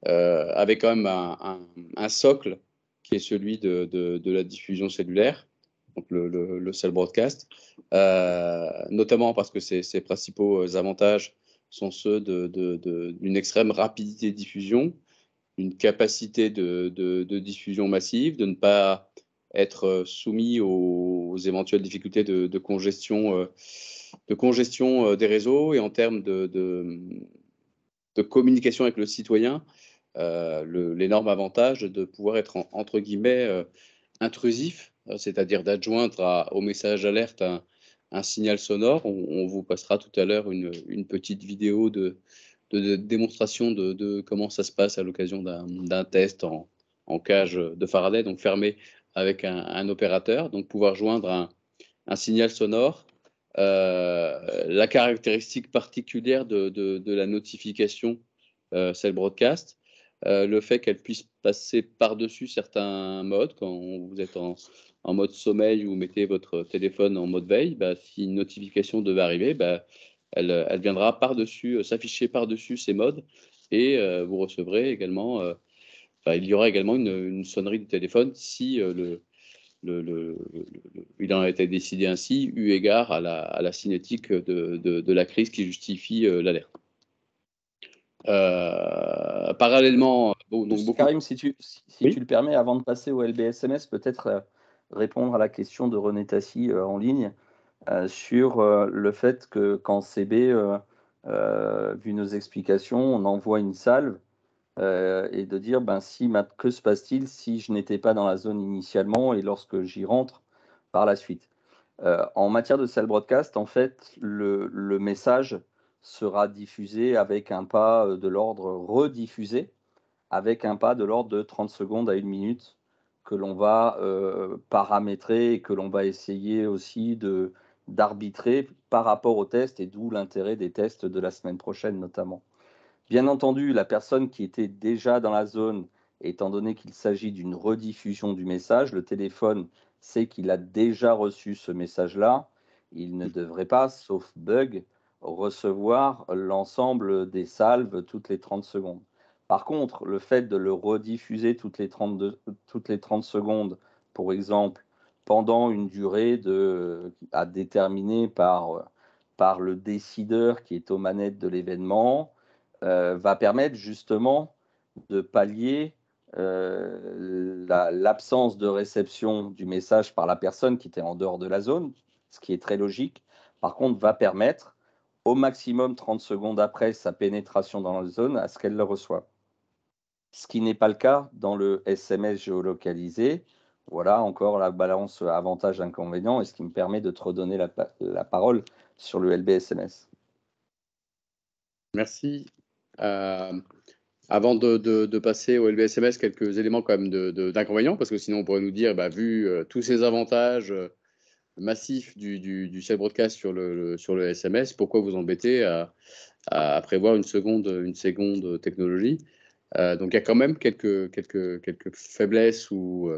avec quand même un socle qui est celui de la diffusion cellulaire, donc le cell broadcast, notamment parce que ses principaux avantages sont ceux d'une extrême rapidité de diffusion, une capacité de diffusion massive, de ne pas être soumis aux éventuelles difficultés de congestion des réseaux, et en termes de communication avec le citoyen, l'énorme avantage de pouvoir être entre guillemets intrusif, c'est-à-dire d'adjoindre au message alerte un signal sonore. On vous passera tout à l'heure une petite vidéo de démonstration de comment ça se passe à l'occasion d'un test en cage de Faraday, donc fermé avec un opérateur. Donc pouvoir joindre un signal sonore, la caractéristique particulière de la notification Cell Broadcast, le fait qu'elle puisse passer par-dessus certains modes. Quand vous êtes en mode sommeil ou vous mettez votre téléphone en mode veille, si une notification devait arriver, elle viendra par-dessus, s'afficher par-dessus ces modes, et vous recevrez également, il y aura également une sonnerie du téléphone si il en a été décidé ainsi, eu égard à la cinétique de la crise qui justifie l'alerte. Parallèlement, donc Karim, si tu Oui. le permets, avant de passer au LBSMS, peut-être répondre à la question de René Tassi en ligne sur le fait que quand CB, vu nos explications, on envoie une salve et de dire que se passe-t-il si je n'étais pas dans la zone initialement et lorsque j'y rentre par la suite. En matière de cell broadcast, en fait, le message sera diffusé avec un pas de l'ordre rediffusé avec un pas de l'ordre de 30 secondes à 1 minute que l'on va paramétrer et que l'on va essayer aussi d'arbitrer par rapport au test, et d'où l'intérêt des tests de la semaine prochaine notamment. Bien entendu, la personne qui était déjà dans la zone, étant donné qu'il s'agit d'une rediffusion du message, le téléphone sait qu'il a déjà reçu ce message-là. Il ne devrait pas, sauf bug, recevoir l'ensemble des salves toutes les 30 secondes. Par contre, le fait de le rediffuser toutes les 30 secondes, pour exemple, pendant une durée à déterminer par le décideur qui est aux manettes de l'événement, va permettre justement de pallier l'absence de réception du message par la personne qui était en dehors de la zone, ce qui est très logique. Par contre, va permettre au maximum 30 secondes après sa pénétration dans la zone à ce qu'elle le reçoive. Ce qui n'est pas le cas dans le SMS géolocalisé. Voilà encore la balance avantage-inconvénient, et ce qui me permet de te redonner la parole sur le LBSMS. Merci. Avant de passer au LBSMS, quelques éléments quand même d'inconvénients, parce que sinon on pourrait nous dire, vu tous ces avantages massifs du cell broadcast sur le SMS, pourquoi vous embêtez à prévoir une seconde technologie. Donc il y a quand même quelques faiblesses ou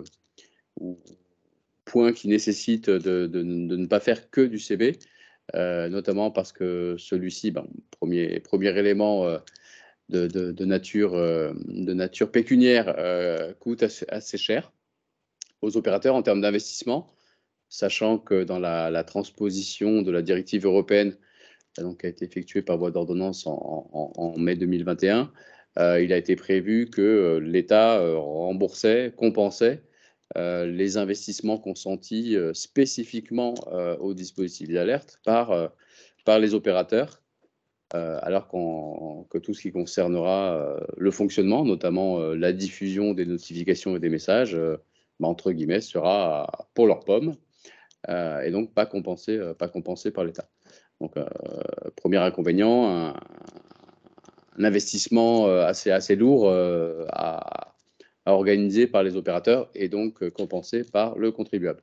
points qui nécessitent de ne pas faire que du CB, notamment parce que celui-ci, premier élément de nature pécuniaire, coûte assez cher aux opérateurs en termes d'investissement, sachant que dans la transposition de la directive européenne, donc, qui a été effectuée par voie d'ordonnance en mai 2021, il a été prévu que l'État compensait les investissements consentis spécifiquement aux dispositifs d'alerte par les opérateurs, alors que tout ce qui concernera le fonctionnement, notamment la diffusion des notifications et des messages, entre guillemets, sera pour leurs pommes, et donc pas compensé par l'État. Donc, premier inconvénient, un investissement assez lourd à organiser par les opérateurs et donc compensé par le contribuable.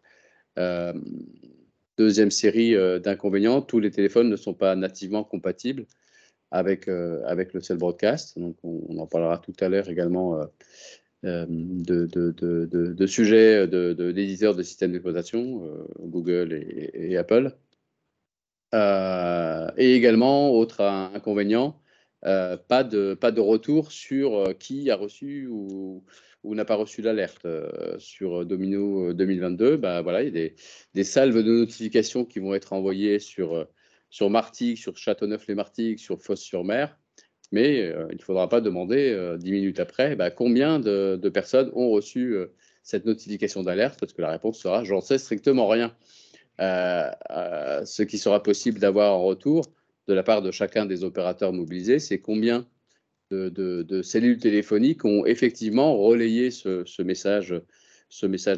Deuxième série d'inconvénients, tous les téléphones ne sont pas nativement compatibles avec le cell broadcast. Donc, on en parlera tout à l'heure également de sujets d'éditeurs de systèmes d'exploitation, Google et Apple. Et également, autre inconvénient, pas de retour sur qui a reçu ou n'a pas reçu l'alerte. Sur Domino 2022, voilà, il y a des salves de notifications qui vont être envoyées sur Martigues, sur Châteauneuf-les-Martigues, sur Fos-sur-Mer, mais il ne faudra pas demander 10 minutes après combien de personnes ont reçu cette notification d'alerte, parce que la réponse sera « j'en sais strictement rien ». Ce qui sera possible d'avoir en retour de la part de chacun des opérateurs mobilisés, c'est combien de cellules téléphoniques ont effectivement relayé ce message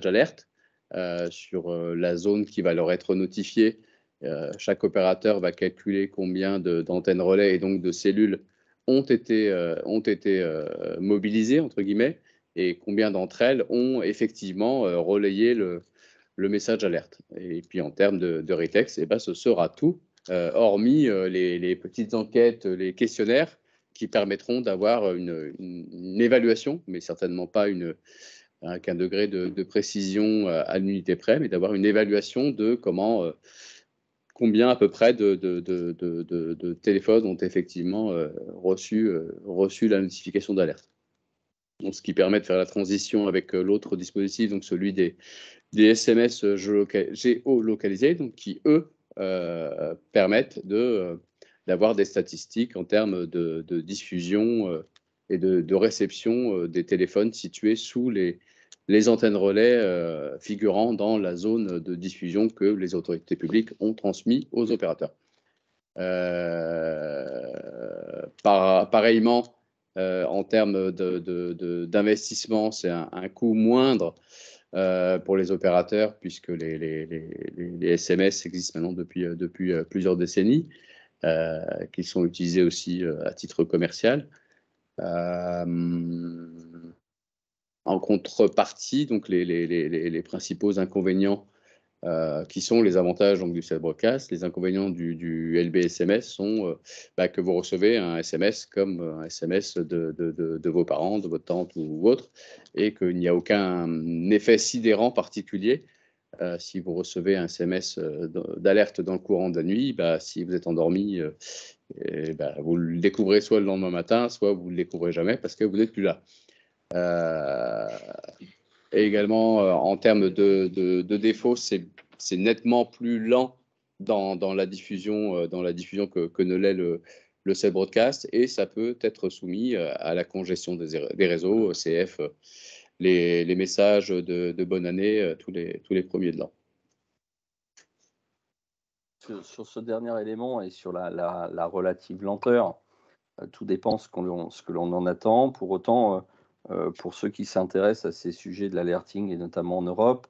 d'alerte sur la zone qui va leur être notifiée Chaque opérateur va calculer combien d'antennes relais et donc de cellules ont été mobilisées, entre guillemets, et combien d'entre elles ont effectivement relayé le message alerte. Et puis en termes de rétex, eh ben, ce sera tout, hormis les petites enquêtes, les questionnaires qui permettront d'avoir une évaluation, mais certainement pas qu'un degré de précision à l'unité près, mais d'avoir une évaluation de combien à peu près de téléphones ont effectivement reçu la notification d'alerte. Donc, ce qui permet de faire la transition avec l'autre dispositif, donc celui des SMS géolocalisés, donc qui, eux, permettent d'avoir des statistiques en termes de diffusion et de réception des téléphones situés sous les antennes relais figurant dans la zone de diffusion que les autorités publiques ont transmis aux opérateurs. Pareillement, en termes d'investissement, c'est un coût moindre pour les opérateurs, puisque les SMS existent maintenant depuis plusieurs décennies, qu'ils sont utilisés aussi à titre commercial. En contrepartie, donc les principaux inconvénients qui sont les avantages donc, du cell broadcast, les inconvénients du LBSMS sont que vous recevez un SMS comme un SMS de vos parents, de votre tante ou autre, et qu'il n'y a aucun effet sidérant particulier. Si vous recevez un SMS d'alerte dans le courant de la nuit, si vous êtes endormi, vous le découvrez soit le lendemain matin, soit vous ne le découvrez jamais parce que vous n'êtes plus là. Et également, en termes de défauts, c'est nettement plus lent dans la diffusion, que ne l'est le cell broadcast, et ça peut être soumis à la congestion des réseaux, CF, les messages de bonne année, tous les premiers de l'an. Sur ce dernier élément et sur la relative lenteur, tout dépend ce que l'on en attend. Pour autant, pour ceux qui s'intéressent à ces sujets de l'alerting, et notamment en Europe,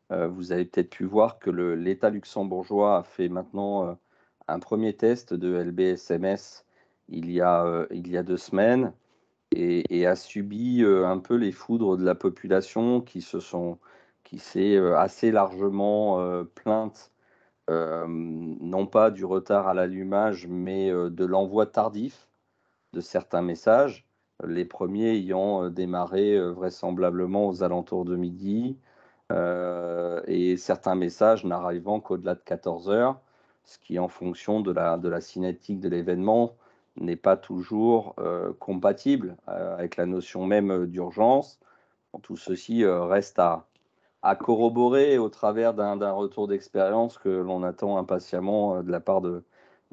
vous avez peut-être pu voir que l'État luxembourgeois a fait maintenant un premier test de LBSMS il y a 2 semaines et a subi un peu les foudres de la population qui s'est assez largement plainte, non pas du retard à l'allumage, mais de l'envoi tardif de certains messages, les premiers ayant démarré vraisemblablement aux alentours de midi, et certains messages n'arrivant qu'au-delà de 14 heures, ce qui, en fonction de la cinétique de l'événement, n'est pas toujours compatible avec la notion même d'urgence. Tout ceci reste à corroborer au travers d'un retour d'expérience que l'on attend impatiemment de la part de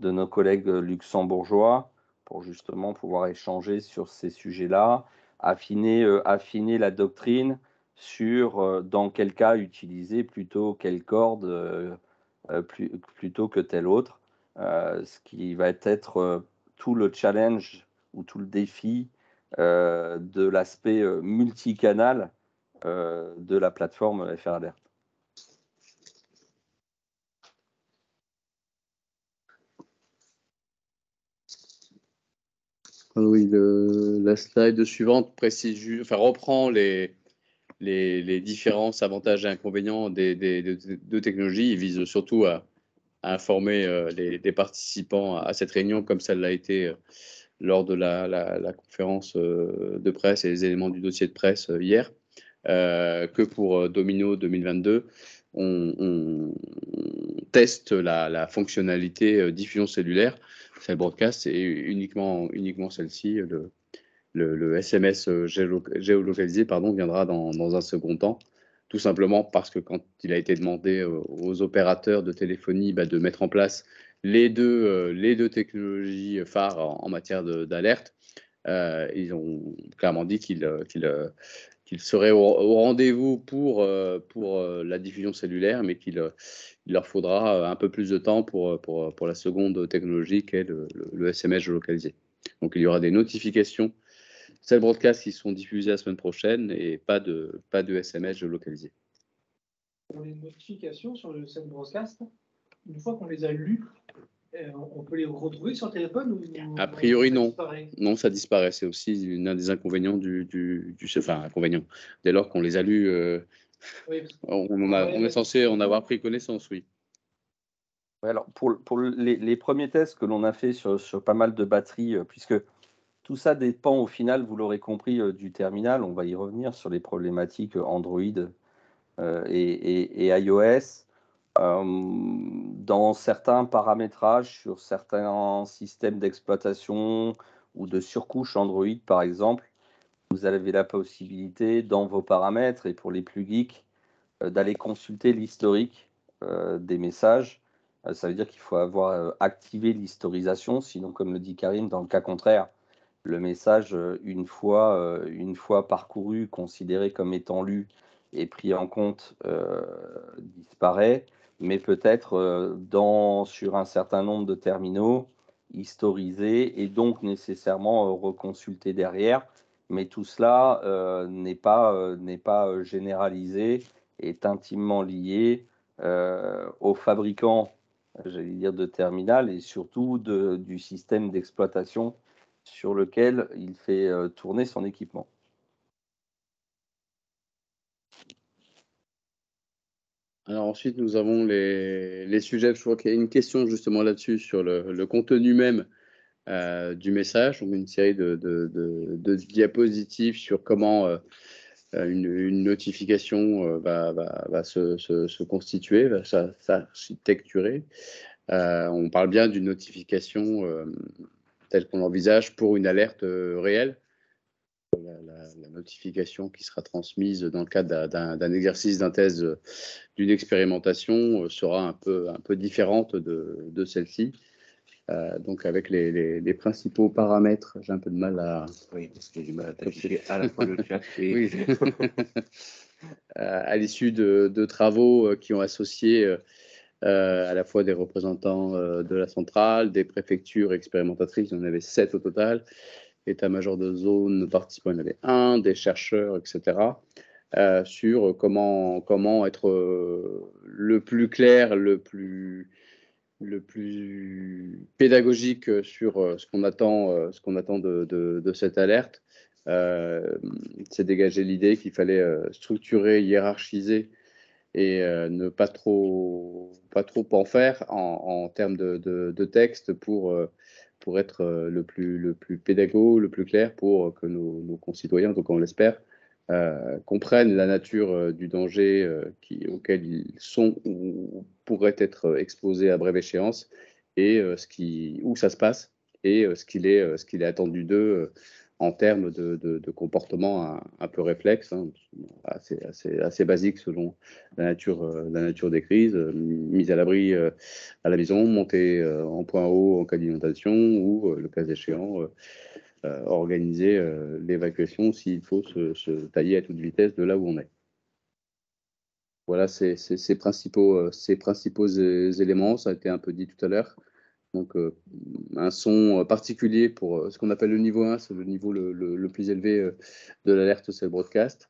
nos collègues luxembourgeois, pour justement pouvoir échanger sur ces sujets-là, affiner la doctrine sur dans quel cas utiliser plutôt quelle corde plutôt que telle autre, ce qui va être tout le challenge ou tout le défi de l'aspect multicanal de la plateforme FR Alert. Oui, la slide suivante reprend les différents avantages et inconvénients des deux technologies. Il vise surtout à informer les participants à cette réunion, comme ça l'a été lors de la conférence de presse et les éléments du dossier de presse hier, que pour Domino 2022, on teste la fonctionnalité diffusion cellulaire, cell broadcast, et uniquement celle-ci, le SMS géolocalisé viendra dans un second temps, tout simplement parce que quand il a été demandé aux opérateurs de téléphonie de mettre en place les deux technologies phares en matière d'alerte, ils ont clairement dit qu'ils seraient au rendez-vous pour la diffusion cellulaire, mais qu'il leur faudra un peu plus de temps pour la seconde technologie qu'est le SMS géolocalisé. Donc il y aura des notifications cell broadcast qui seront diffusées la semaine prochaine et pas de SMS géolocalisé. Pour les notifications sur le cell broadcast, une fois qu'on les a lus, on peut les retrouver sur le téléphone ou A priori, non. disparaît? Non, ça disparaît. C'est aussi l'un des inconvénients enfin, inconvénients. Dès lors qu'on les a lus, Oui, on est censé en avoir pris connaissance, oui. Ouais, alors pour les premiers tests que l'on a fait sur pas mal de batteries, puisque tout ça dépend au final, vous l'aurez compris, du terminal. On va y revenir sur les problématiques Android, et iOS. Dans certains paramétrages, sur certains systèmes d'exploitation ou de surcouche Android, par exemple, vous avez la possibilité dans vos paramètres et pour les plus geeks, d'aller consulter l'historique, des messages. Ça veut dire qu'il faut avoir, activé l'historisation, sinon comme le dit Karim, dans le cas contraire, le message, une fois parcouru, considéré comme étant lu et pris en compte, disparaît, mais peut-être, sur un certain nombre de terminaux, historisé et donc nécessairement, reconsulté derrière. Mais tout cela, n'est pas généralisé, est intimement lié, aux fabricants, j'allais dire, de terminal et surtout du système d'exploitation sur lequel il fait, tourner son équipement. Alors ensuite, nous avons les sujets. Je crois qu'il y a une question justement là-dessus sur le contenu même du message. Donc une série de diapositives sur comment une notification va se constituer, va s'architecturer. On parle bien d'une notification telle qu'on l'envisage pour une alerte réelle. La notification qui sera transmise dans le cadre d'un exercice, d'un test, d'une expérimentation sera un peu différente de celle-ci. Donc avec les principaux paramètres, j'ai un peu de mal à... Oui, parce que j'ai du mal à t'afficher à la fois le chat et... Oui. À l'issue de travaux qui ont associé à la fois des représentants de la centrale, des préfectures expérimentatrices, il y en avait 7 au total, état-major de zone participant, il y en avait 1, des chercheurs, etc., sur comment être le plus clair, le plus pédagogique sur ce qu'on attend de cette alerte. C'est dégager l'idée qu'il fallait structurer, hiérarchiser et ne pas trop en faire en termes de texte pour être le plus pédago, le plus clair pour que nos concitoyens, donc on l'espère, comprennent la nature du danger auquel ils sont ou pourraient être exposés à brève échéance et où ça se passe et ce qu'il est attendu d'eux en termes de comportement un peu réflexe, hein, assez basique selon la nature des crises, mise à l'abri à la maison, montée en point haut en cas d'inondation ou, le cas échéant, organiser l'évacuation s'il faut se tailler à toute vitesse de là où on est. Voilà ces principaux éléments, ça a été un peu dit tout à l'heure. Donc, un son particulier pour ce qu'on appelle le niveau 1, c'est le niveau le plus élevé de l'alerte, c'est le broadcast.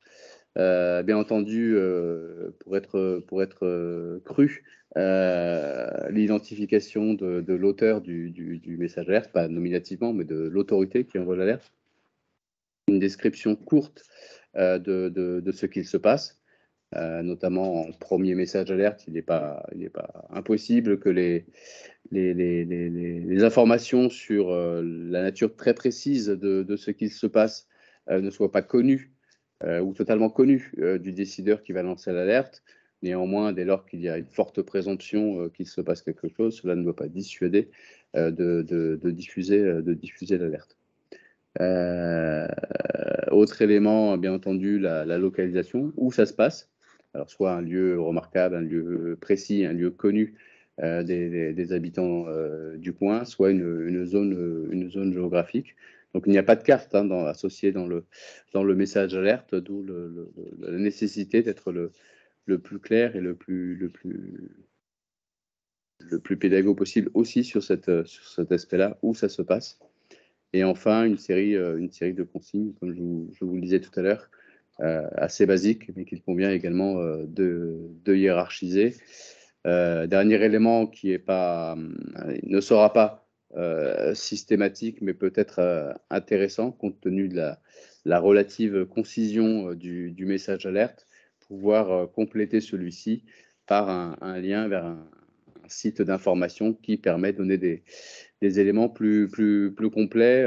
Bien entendu, pour être cru, l'identification de l'auteur du message alerte, pas nominativement, mais de l'autorité qui envoie l'alerte. Une description courte de ce qu'il se passe, notamment en premier message alerte. Il n'est pas impossible que les informations sur la nature très précise de ce qu'il se passe ne soient pas connues ou totalement connues du décideur qui va lancer l'alerte. Néanmoins, dès lors qu'il y a une forte présomption qu'il se passe quelque chose, cela ne doit pas dissuader de diffuser l'alerte. Autre élément, bien entendu, la localisation, où ça se passe. Alors, soit un lieu remarquable, un lieu précis, un lieu connu des habitants du coin, soit une zone géographique. Donc, il n'y a pas de carte associée dans le message alerte, d'où la nécessité d'être le plus clair et le plus pédago possible aussi sur cet aspect-là, où ça se passe. Et enfin, une série de consignes, comme je vous le disais tout à l'heure, assez basiques, mais qu'il convient également de hiérarchiser Dernier élément qui ne sera pas systématique, mais peut-être intéressant compte tenu de la relative concision du message alerte, pouvoir compléter celui-ci par un lien vers un site d'information qui permet de donner des éléments plus complets,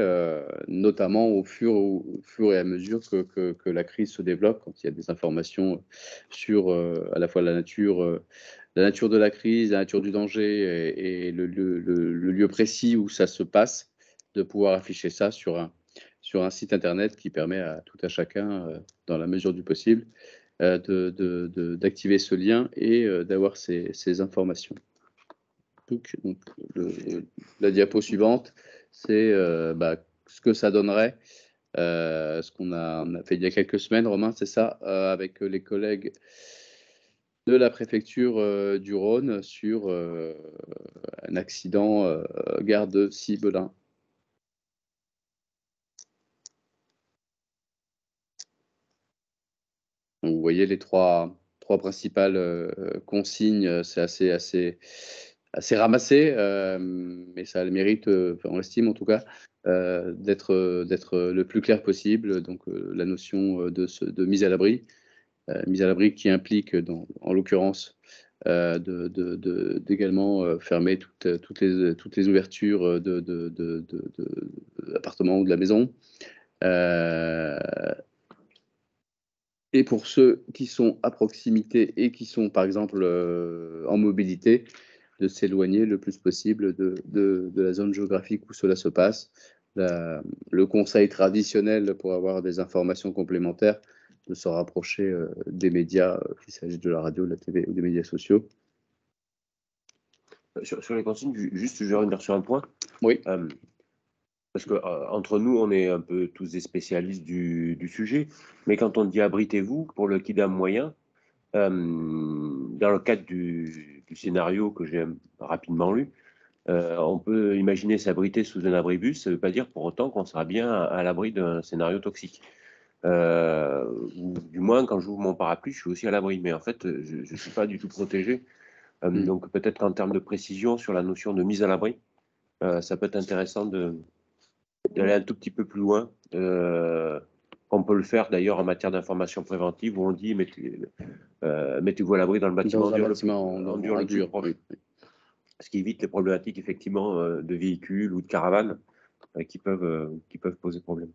notamment au fur et à mesure que la crise se développe, quand il y a des informations sur à la fois la nature de la crise, la nature du danger et le lieu précis où ça se passe, de pouvoir afficher ça sur un site internet qui permet à tout à chacun, dans la mesure du possible, d'activer ce lien et d'avoir ces informations. Donc, la diapo suivante, c'est ce que ça donnerait, ce qu'on a fait il y a quelques semaines, Romain, c'est ça, avec les collègues de la préfecture du Rhône sur un accident gare de Cibelin. Donc, vous voyez les trois principales consignes, c'est assez ramassé, mais ça a le mérite, on l'estime en tout cas, d'être le plus clair possible. Donc la notion de mise à l'abri, qui implique, en l'occurrence, d'également fermer toutes les ouvertures de l'appartement ou de la maison. Et pour ceux qui sont à proximité et qui sont, par exemple, en mobilité, de s'éloigner le plus possible de la zone géographique où cela se passe. Le conseil traditionnel pour avoir des informations complémentaires, de se rapprocher des médias, qu'il s'agisse de la radio, de la TV ou des médias sociaux. Sur les consignes, juste, je vais revenir sur un point. Oui. Parce que entre nous, on est un peu tous des spécialistes du sujet, mais quand on dit abritez-vous pour le kidam moyen, dans le cadre du scénario que j'ai rapidement lu, on peut imaginer s'abriter sous un abribus, ça ne veut pas dire pour autant qu'on sera bien à l'abri d'un scénario toxique. Ou du moins, quand j'ouvre mon parapluie, je suis aussi à l'abri, mais en fait, je ne suis pas du tout protégé. Donc peut-être en termes de précision sur la notion de mise à l'abri, ça peut être intéressant d'aller un tout petit peu plus loin. On peut le faire d'ailleurs en matière d'information préventive où on dit mettez-vous à l'abri dans le bâtiment en dur. Oui. Ce qui évite les problématiques effectivement de véhicules ou de caravanes qui peuvent poser problème.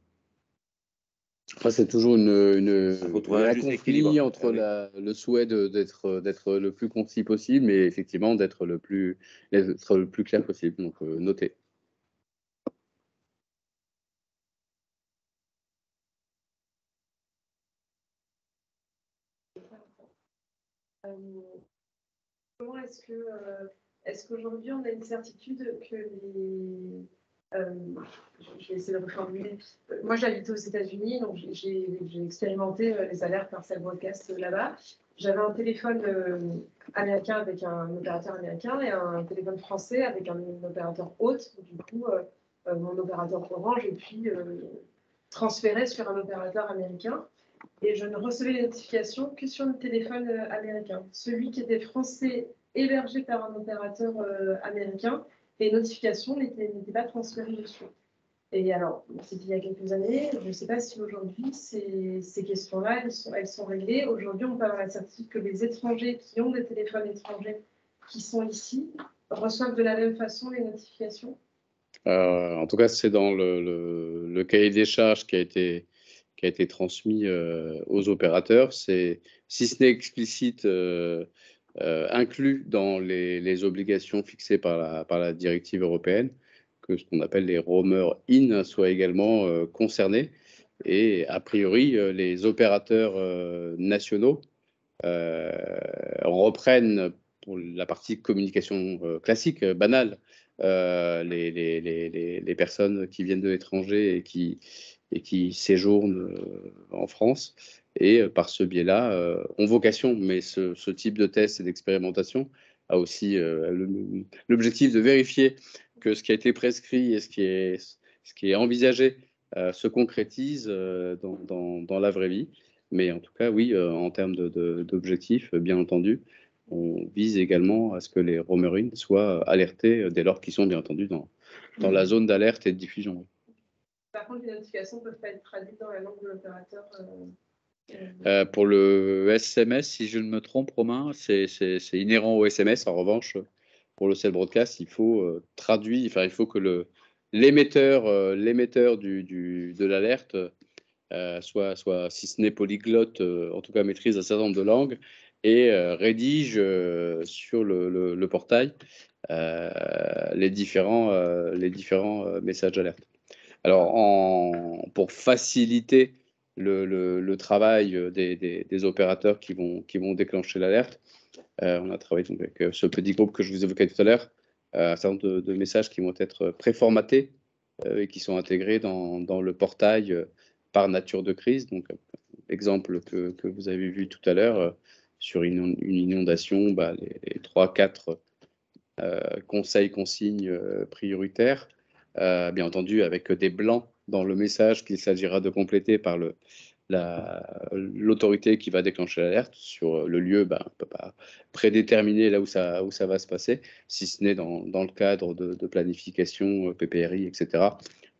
Après, c'est toujours un conflit entre le souhait d'être le plus concis possible, mais effectivement d'être le plus clair possible. Donc, notez. Comment est-ce qu'aujourd'hui on a une certitude que je vais essayer de reformuler. Moi, j'habite aux États-Unis, donc j'ai expérimenté les alertes par cell broadcast là-bas. J'avais un téléphone américain avec un opérateur américain et un téléphone français avec un opérateur hôte. Du coup, mon opérateur Orange et puis transféré sur un opérateur américain. Et je ne recevais les notifications que sur le téléphone américain. Celui qui était français hébergé par un opérateur américain, les notifications n'étaient pas transférées dessus. Et alors, c'était il y a quelques années, je ne sais pas si aujourd'hui ces questions-là, elles sont réglées. Aujourd'hui, on peut avoir la certitude que les étrangers qui ont des téléphones étrangers qui sont ici reçoivent de la même façon les notifications. En tout cas, c'est dans le cahier des charges qui a été transmis aux opérateurs. Si ce n'est explicite, inclus dans les obligations fixées par la directive européenne, que ce qu'on appelle les roamers in soient également concernés. Et a priori, les opérateurs nationaux reprennent, pour la partie communication classique, banale, les personnes qui viennent de l'étranger et qui séjournent en France, et par ce biais-là ont vocation, mais ce type de test et d'expérimentation a aussi l'objectif de vérifier que ce qui a été prescrit et ce qui est envisagé se concrétise dans la vraie vie. Mais en tout cas, oui, en termes d'objectifs, bien entendu, on vise également à ce que les roamers soient alertés dès lors qu'ils sont bien entendu dans la zone d'alerte et de diffusion. Par contre, les notifications ne peuvent pas être traduites dans la langue de l'opérateur. Pour le SMS, si je ne me trompe, Romain, c'est inhérent au SMS. En revanche, pour le cell broadcast, il faut traduire, enfin, il faut que l'émetteur de l'alerte soit, si ce n'est polyglotte, en tout cas maîtrise un certain nombre de langues et rédige sur le portail les différents messages d'alerte. Alors, pour faciliter le travail des opérateurs qui vont déclencher l'alerte, on a travaillé donc avec ce petit groupe que je vous évoquais tout à l'heure, un certain nombre de messages qui vont être préformatés et qui sont intégrés dans le portail par nature de crise. Donc, exemple que vous avez vu tout à l'heure, sur une inondation, les 3-4 conseils, consignes prioritaires, bien entendu avec des blancs dans le message qu'il s'agira de compléter par l'autorité qui va déclencher l'alerte. Sur le lieu, on ne peut pas prédéterminer là où ça va se passer, si ce n'est dans le cadre de planification, PPRI, etc.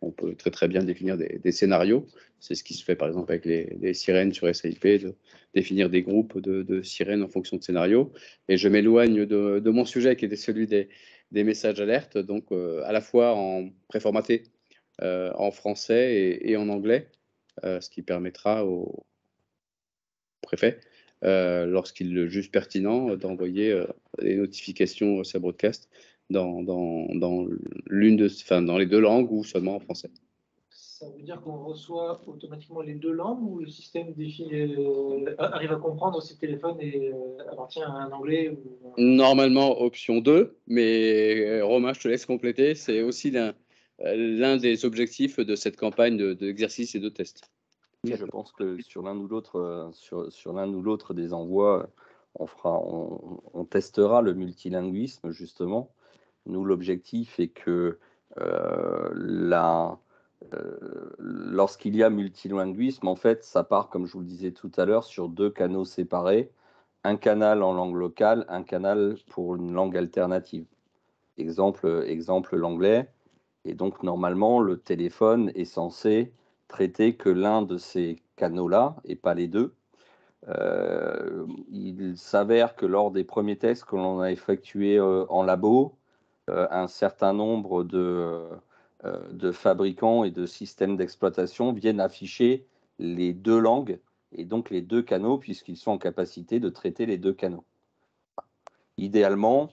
On peut très bien définir des scénarios. C'est ce qui se fait par exemple avec les sirènes sur SAIP, de définir des groupes de sirènes en fonction de scénarios. Et je m'éloigne de mon sujet qui était celui des messages alertes, donc à la fois en préformaté en français et en anglais, ce qui permettra au préfet, lorsqu'il le juge pertinent, d'envoyer les notifications au broadcast dans les deux langues ou seulement en français. Ça veut dire qu'on reçoit automatiquement les deux langues ou le système arrive à comprendre si le téléphone appartient à un anglais ou... Normalement, option 2, mais Romain, je te laisse compléter. C'est aussi l'un des objectifs de cette campagne d'exercice et de test. Oui, je pense que sur l'un ou l'autre, sur l'un ou l'autre des envois, on testera le multilinguisme justement. Nous, l'objectif est que lorsqu'il y a multilinguisme, en fait, ça part, comme je vous le disais tout à l'heure, sur deux canaux séparés, un canal en langue locale, un canal pour une langue alternative. Exemple l'anglais. Et donc, normalement, le téléphone est censé traiter que l'un de ces canaux-là et pas les deux. Il s'avère que lors des premiers tests que l'on a effectués en labo, un certain nombre de fabricants et de systèmes d'exploitation viennent afficher les deux langues et donc les deux canaux, puisqu'ils sont en capacité de traiter les deux canaux. Idéalement,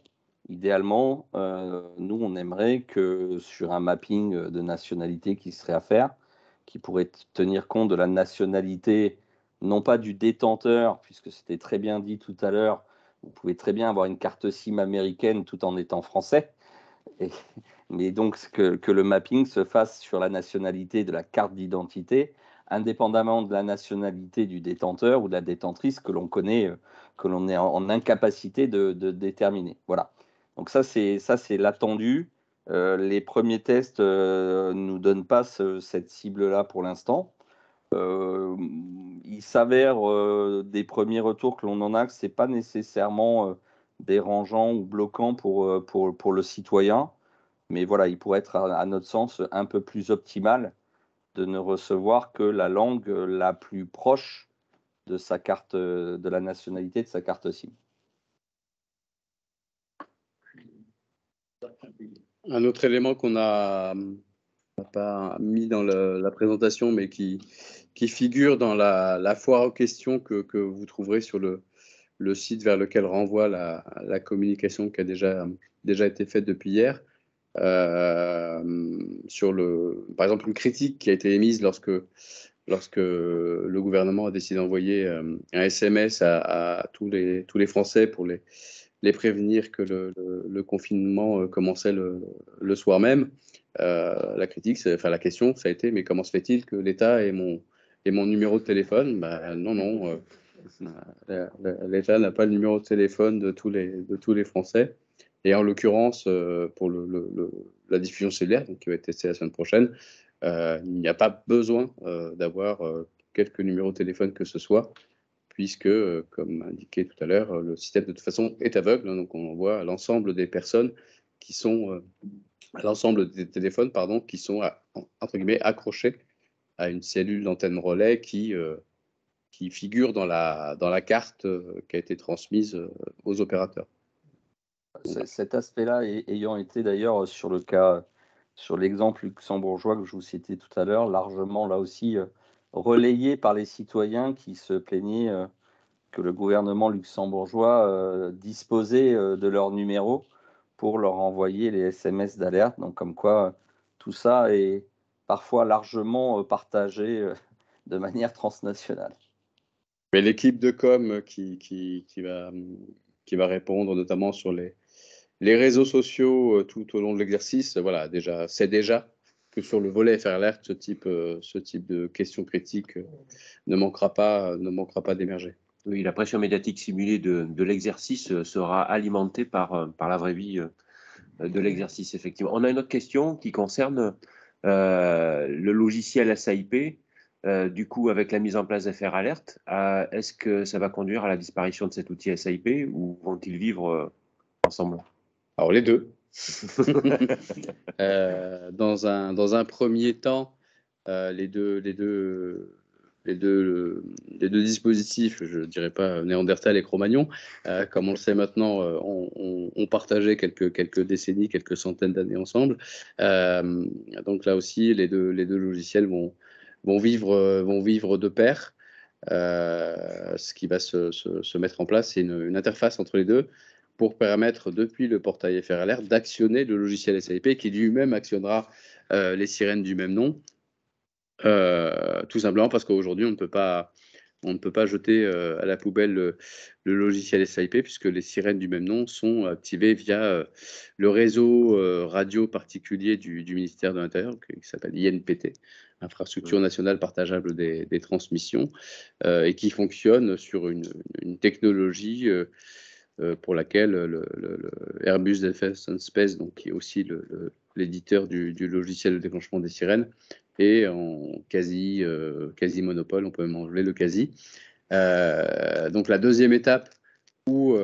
nous, on aimerait que sur un mapping de nationalité qui serait à faire, qui pourrait tenir compte de la nationalité, non pas du détenteur, puisque c'était très bien dit tout à l'heure, vous pouvez très bien avoir une carte SIM américaine tout en étant français, mais donc que le mapping se fasse sur la nationalité de la carte d'identité, indépendamment de la nationalité du détenteur ou de la détentrice que l'on connaît, que l'on est en incapacité de déterminer. Voilà. Donc ça, c'est l'attendu. Les premiers tests ne nous donnent pas cette cible-là pour l'instant. Il s'avère des premiers retours que l'on en a que ce n'est pas nécessairement dérangeant ou bloquant pour le citoyen. Mais voilà, il pourrait être, à notre sens, un peu plus optimal de ne recevoir que la langue la plus proche de sa carte, de la nationalité de sa carte SIM. Un autre élément qu'on n'a pas mis dans la présentation, mais qui figure dans la foire aux questions que vous trouverez sur le site vers lequel renvoie la communication qui a déjà été faite depuis hier, sur par exemple une critique qui a été émise lorsque le gouvernement a décidé d'envoyer un SMS à tous les Français pour les prévenir que le confinement commençait le soir même. La question, ça a été, mais comment se fait-il que l'État ait mon numéro de téléphone? Non, l'État n'a pas le numéro de téléphone de tous les Français. Et en l'occurrence, pour la diffusion cellulaire, donc qui va être testée la semaine prochaine, il n'y a pas besoin d'avoir quelques numéros de téléphone que ce soit puisque, comme indiqué tout à l'heure, le système de toute façon est aveugle, hein, donc on envoie à l'ensemble des personnes qui sont, à l'ensemble des téléphones, pardon, qui sont, entre guillemets, accrochés à une cellule d'antenne relais qui figure dans la carte qui a été transmise aux opérateurs. Cet aspect-là ayant été d'ailleurs sur l'exemple luxembourgeois que je vous citais tout à l'heure, largement là aussi relayé par les citoyens qui se plaignaient que le gouvernement luxembourgeois disposait de leur numéro pour leur envoyer les SMS d'alerte. Donc comme quoi tout ça est parfois largement partagé de manière transnationale. Mais l'équipe de com qui va répondre notamment sur les réseaux sociaux tout au long de l'exercice, voilà, c'est déjà que sur le volet FR Alert, ce type de questions critiques ne manquera pas d'émerger. Oui, la pression médiatique simulée de l'exercice sera alimentée par la vraie vie de l'exercice, effectivement. On a une autre question qui concerne le logiciel SAIP. Du coup, avec la mise en place d'FR Alert, est-ce que ça va conduire à la disparition de cet outil SAIP ou vont-ils vivre ensemble? Alors les deux. Dans un premier temps, les deux dispositifs, je ne dirais pas Néandertal et Cro-Magnon, comme on le sait maintenant, ont partagé quelques décennies, quelques centaines d'années ensemble. Donc là aussi, les deux logiciels vont vivre de pair. Ce qui va se mettre en place, c'est une interface entre les deux pour permettre, depuis le portail FR Alert, d'actionner le logiciel SAIP qui lui-même actionnera les sirènes du même nom. Tout simplement parce qu'aujourd'hui, on ne peut pas jeter à la poubelle le logiciel SAIP puisque les sirènes du même nom sont activées via le réseau radio particulier du ministère de l'Intérieur qui s'appelle INPT, Infrastructure nationale partageable des transmissions, et qui fonctionne sur une technologie pour laquelle le Airbus Defence and Space, donc, qui est aussi l'éditeur du logiciel de déclenchement des sirènes, est en quasi monopole, on peut même enlever le quasi. Donc la deuxième étape où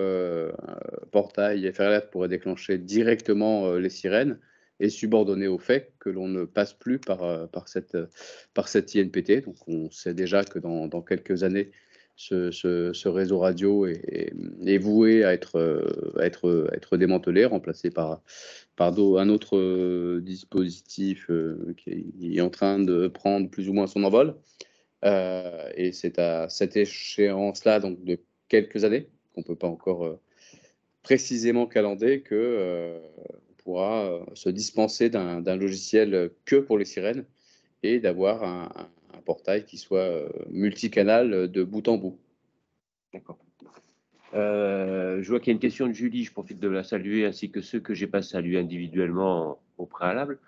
portail FR Alert pourrait déclencher directement les sirènes est subordonnée au fait que l'on ne passe plus par cette INPT. Donc on sait déjà que dans quelques années, ce réseau radio est voué à être démantelé, remplacé par un autre dispositif qui est en train de prendre plus ou moins son envol. Et c'est à cette échéance-là, donc de quelques années, qu'on ne peut pas encore précisément calander, qu'on pourra se dispenser d'un logiciel que pour les sirènes et d'avoir un portail qui soit multicanal de bout en bout. D'accord. Je vois qu'il y a une question de Julie, je profite de la saluer, ainsi que ceux que j'ai pas salués individuellement au préalable.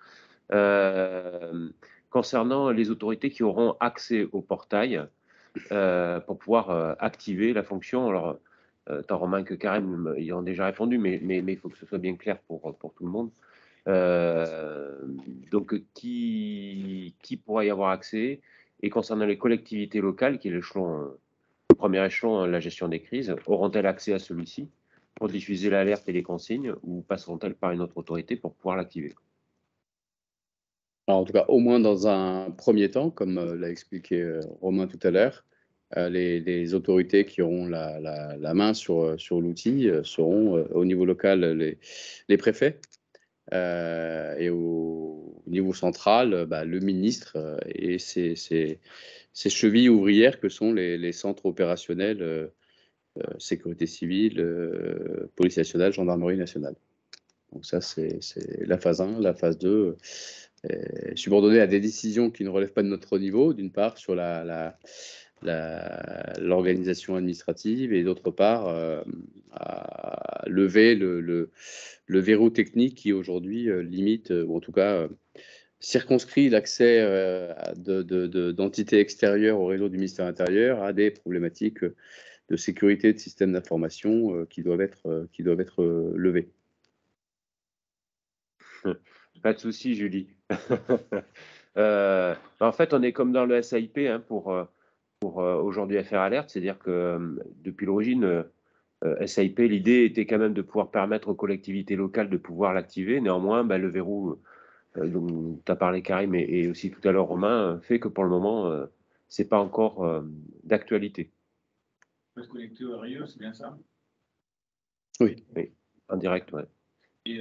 Concernant les autorités qui auront accès au portail pour pouvoir activer la fonction. Alors, tant Romain que Karim y ont déjà répondu, mais il faut que ce soit bien clair pour tout le monde. Donc, qui pourra y avoir accès? Et concernant les collectivités locales, qui est l'échelon, le premier échelon, la gestion des crises, auront-elles accès à celui-ci pour diffuser l'alerte et les consignes, ou passeront-elles par une autre autorité pour pouvoir l'activer? Alors, en tout cas, au moins dans un premier temps, comme l'a expliqué Romain tout à l'heure, les autorités qui auront la main sur l'outil seront au niveau local les préfets, et au niveau central, le ministre et ses chevilles ouvrières que sont les centres opérationnels sécurité civile, police nationale, gendarmerie nationale. Donc ça, c'est la phase 1. La phase 2 est subordonnée à des décisions qui ne relèvent pas de notre niveau, d'une part sur l'organisation administrative et d'autre part à lever le verrou technique qui aujourd'hui limite, ou en tout cas circonscrit l'accès d'entités extérieures au réseau du ministère de l'Intérieur à des problématiques de sécurité de systèmes d'information qui doivent être levées. Pas de souci, Julie. En fait, on est comme dans le SAIP, hein, pour pour aujourd'hui FR Alert, c'est-à-dire que depuis l'origine, SAIP, l'idée était quand même de pouvoir permettre aux collectivités locales de pouvoir l'activer. Néanmoins, le verrou dont tu as parlé Karim et aussi tout à l'heure Romain, fait que pour le moment, c'est pas encore d'actualité. On peut se connecter au RIE, c'est bien ça? Oui, en direct, ouais. Et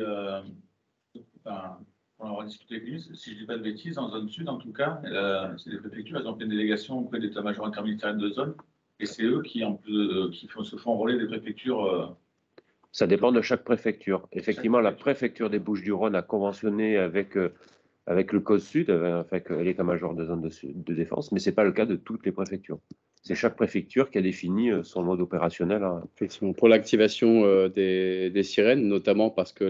on aura discuté avec lui, si je ne dis pas de bêtises, en zone sud, en tout cas, c'est les préfectures, elles ont fait une délégation auprès de l'état-major interministériel de zone, et c'est eux qui, se font enrôler des préfectures. Ça dépend de chaque préfecture. Effectivement, la préfecture des Bouches-du-Rhône a conventionné avec le COS Sud, avec l'état-major de zone de défense, mais ce n'est pas le cas de toutes les préfectures. C'est chaque préfecture qui a défini son mode opérationnel. Effectivement, pour l'activation des sirènes, notamment parce que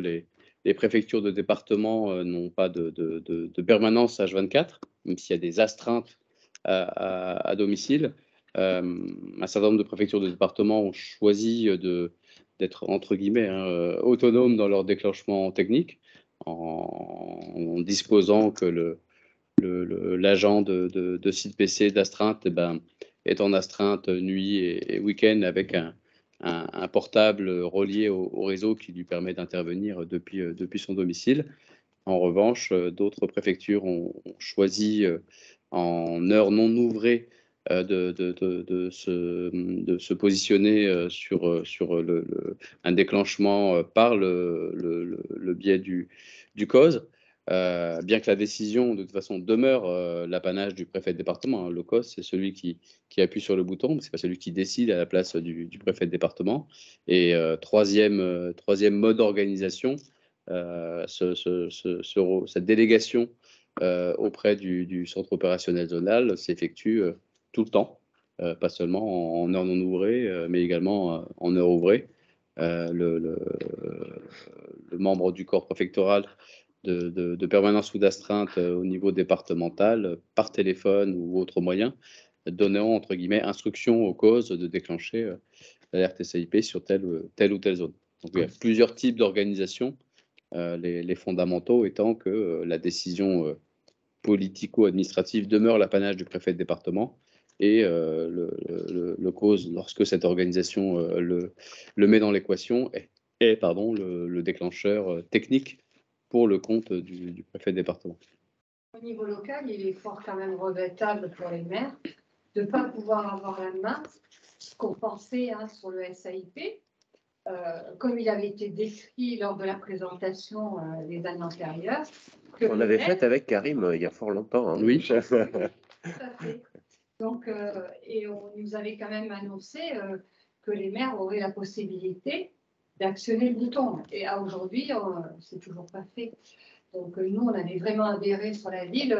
les préfectures de département n'ont pas de permanence H24, même s'il y a des astreintes à domicile. Un certain nombre de préfectures de département ont choisi d'être, entre guillemets, autonomes dans leur déclenchement technique, en disposant que l'agent de site PC d'astreinte est en astreinte nuit et week-end avec un portable relié au réseau qui lui permet d'intervenir depuis son domicile. En revanche, d'autres préfectures ont choisi en heure non ouvrée de se positionner sur un déclenchement par le biais du COS. Bien que la décision, de toute façon, demeure l'apanage du préfet de département. Le COS, c'est celui qui appuie sur le bouton, mais ce n'est pas celui qui décide à la place du préfet de département. Et troisième mode d'organisation, cette délégation auprès du centre opérationnel zonal s'effectue tout le temps, pas seulement en heure non ouvrée, mais également en heure ouvrée. Le membre du corps préfectoral de permanence ou d'astreinte au niveau départemental, par téléphone ou autre moyen, donnant, entre guillemets, instruction aux causes de déclencher l'alerte SAIP sur telle ou telle zone. Donc, il y a plusieurs types d'organisation, les fondamentaux étant que la décision politico-administrative demeure l'apanage du préfet de département et le cause, lorsque cette organisation le met dans l'équation, est le déclencheur technique pour le compte du préfet de département. Au niveau local, il est fort quand même regrettable pour les maires de ne pas pouvoir avoir la main qu'on pensait sur le SAIP, comme il avait été décrit lors de la présentation des années antérieures. On avait fait avec Karim il y a fort longtemps. Oui. Tout à fait. Donc, et on nous avait quand même annoncé que les maires auraient la possibilité d'actionner le bouton. Et aujourd'hui, c'est toujours pas fait. Donc, nous, on avait vraiment adhéré sur la ville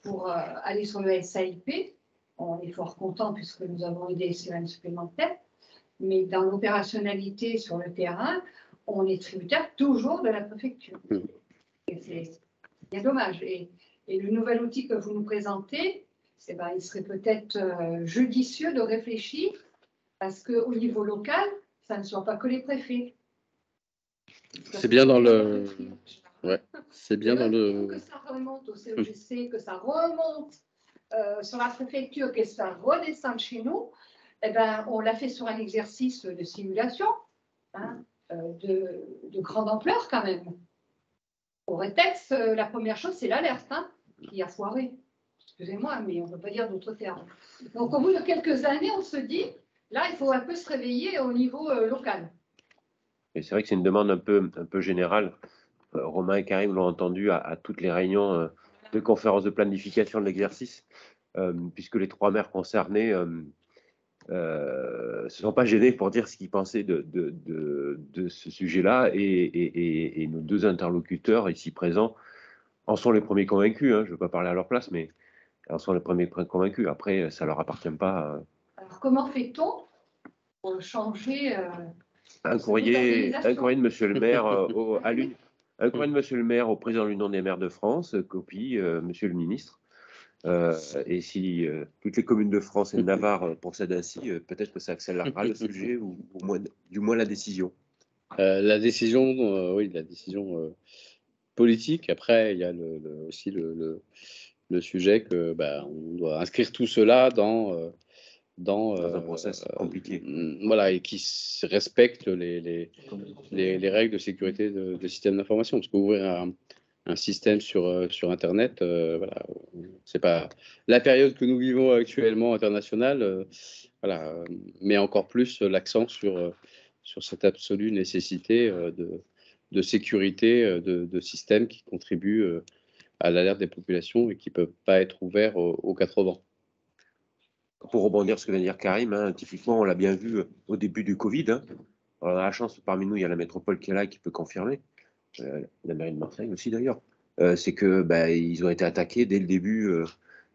pour aller sur le SAIP. On est fort content puisque nous avons eu des sirènes supplémentaires. Mais dans l'opérationnalité sur le terrain, on est tributaire toujours de la préfecture. Et c'est bien dommage. Et le nouvel outil que vous nous présentez, il serait peut-être judicieux de réfléchir parce qu'au niveau local, ça ne soit pas que les préfets. C'est bien dans le... Ouais, c'est bien dans le... Que ça remonte au CEGC, que ça remonte sur la préfecture, que ça redescende chez nous, on l'a fait sur un exercice de simulation de grande ampleur quand même. Au rétex, la première chose, c'est l'alerte qui a foiré. Excusez-moi, mais on ne peut pas dire d'autres termes. Donc, au bout de quelques années, on se dit, là, il faut un peu se réveiller au niveau local. Et c'est vrai que c'est une demande un peu générale. Romain et Karim l'ont entendu à toutes les réunions de conférences de planification de l'exercice, puisque les 3 maires concernés se sont pas gênés pour dire ce qu'ils pensaient de ce sujet-là, et nos 2 interlocuteurs ici présents en sont les premiers convaincus. Je ne veux pas parler à leur place, mais en sont les premiers convaincus. Après, ça ne leur appartient pas. Alors, comment fait-on pour changer un courrier de Monsieur le maire un courrier de Monsieur le maire au président de l'Union des maires de France, copie Monsieur le ministre. Et si toutes les communes de France et de Navarre procèdent ainsi, peut-être que ça accélérera le sujet ou du moins la décision. La décision, oui, la décision politique. Après, il y a aussi le sujet que on doit inscrire tout cela dans dans un process compliqué. Voilà, et qui respectent les règles de sécurité de système d'information. Parce qu'ouvrir un système sur Internet, voilà, c'est pas la période que nous vivons actuellement internationale, voilà, met encore plus l'accent sur cette absolue nécessité de sécurité de systèmes qui contribuent à l'alerte des populations et qui ne peuvent pas être ouverts aux 80. Pour rebondir sur ce que vient de dire Karim, hein, typiquement, on l'a bien vu au début du Covid. Hein. On a la chance, parmi nous, il y a la métropole qui est là et qui peut confirmer, la mairie de Marseille aussi d'ailleurs, c'est que ils ont été attaqués dès le début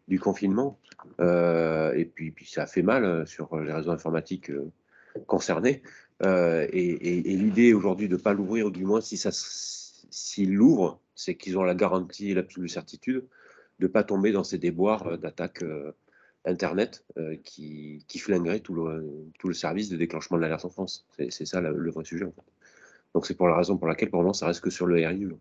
du confinement. Et puis ça a fait mal sur les réseaux informatiques concernés. Et l'idée aujourd'hui de ne pas l'ouvrir, ou du moins s'ils l'ouvrent, c'est qu'ils ont la garantie et l'absolue certitude de ne pas tomber dans ces déboires d'attaques Internet qui flinguerait tout le service de déclenchement de l'alerte en France. C'est ça le vrai sujet en fait. Donc c'est pour la raison pour laquelle pour le moment ça reste que sur le RIU.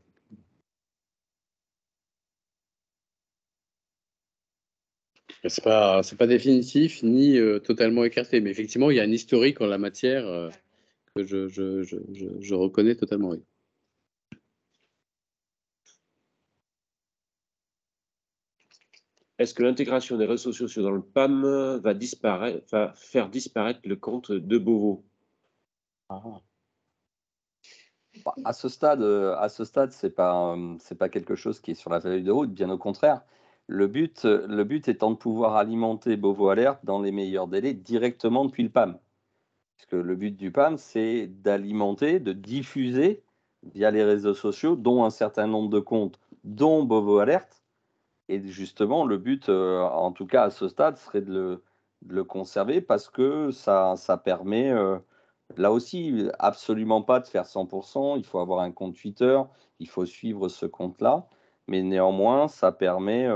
C'est pas définitif ni totalement écarté, mais effectivement il y a un historique en la matière que je reconnais totalement. Oui. Est-ce que l'intégration des réseaux sociaux dans le PAM va faire disparaître le compte de Beauvau? À ce stade, c'est pas quelque chose qui est sur la feuille de route, bien au contraire. Le but étant de pouvoir alimenter Beauvau Alert dans les meilleurs délais directement depuis le PAM. Parce que le but du PAM, c'est d'alimenter, de diffuser via les réseaux sociaux, dont un certain nombre de comptes, dont Beauvau Alert. Et justement, le but, en tout cas à ce stade, serait de le conserver parce que ça permet, là aussi, absolument pas de faire 100%. Il faut avoir un compte Twitter, il faut suivre ce compte-là. Mais néanmoins, ça permet,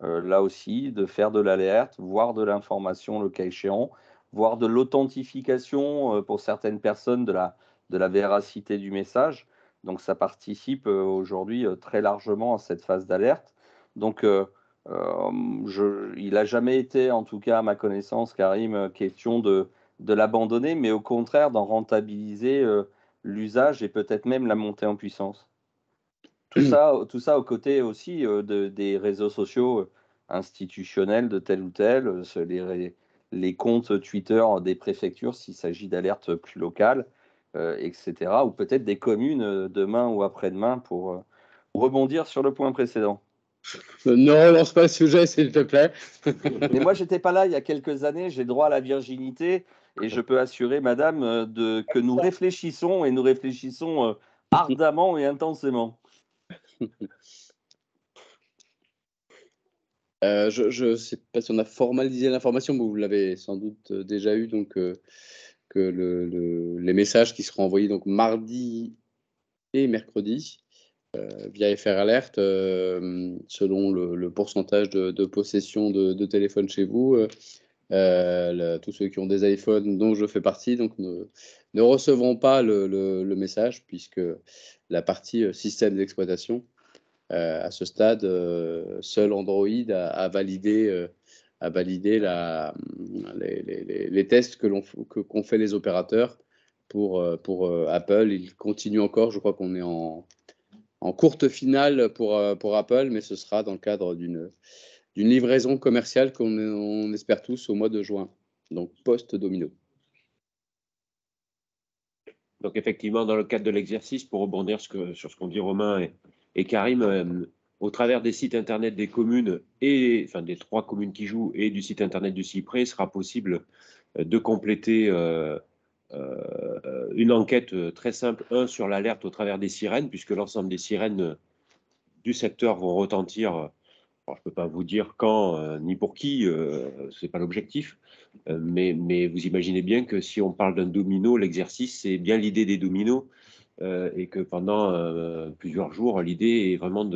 là aussi, de faire de l'alerte, voire de l'information le cas échéant, voire de l'authentification pour certaines personnes de la véracité du message. Donc ça participe aujourd'hui très largement à cette phase d'alerte. Donc il n'a jamais été, en tout cas à ma connaissance, Karim, question de l'abandonner, mais au contraire d'en rentabiliser l'usage et peut-être même la montée en puissance. Tout ça aux côtés aussi des réseaux sociaux institutionnels de tel ou tel, les comptes Twitter des préfectures s'il s'agit d'alertes plus locales, etc. Ou peut-être des communes demain ou après-demain pour rebondir sur le point précédent. Ne relance pas le sujet, s'il te plaît. Mais moi, j'étais pas là il y a quelques années, j'ai droit à la virginité et je peux assurer, madame, que nous réfléchissons et nous réfléchissons ardemment et intensément. Je ne sais pas si on a formalisé l'information, mais vous l'avez sans doute déjà eu, donc que les messages qui seront envoyés donc mardi et mercredi via FR Alert, selon le pourcentage de possession de téléphone chez vous, tous ceux qui ont des iPhones dont je fais partie, donc ne recevront pas le message, puisque la partie système d'exploitation, à ce stade, seul Android a validé les tests qu'ont fait les opérateurs. Pour Apple, il continue encore, je crois qu'on est en courte finale pour Apple, mais ce sera dans le cadre d'une livraison commerciale qu'on espère tous au mois de juin, donc post-domino. Donc effectivement, dans le cadre de l'exercice, pour rebondir sur ce qu'ont dit Romain et Karim, au travers des sites internet des communes, enfin des 3 communes qui jouent, et du site internet du Cyprès, il sera possible de compléter une enquête très simple, sur l'alerte au travers des sirènes, puisque l'ensemble des sirènes du secteur vont retentir. Alors, je ne peux pas vous dire quand ni pour qui, ce n'est pas l'objectif, mais vous imaginez bien que si on parle d'un domino, l'exercice, c'est bien l'idée des dominos, et que pendant plusieurs jours, l'idée est vraiment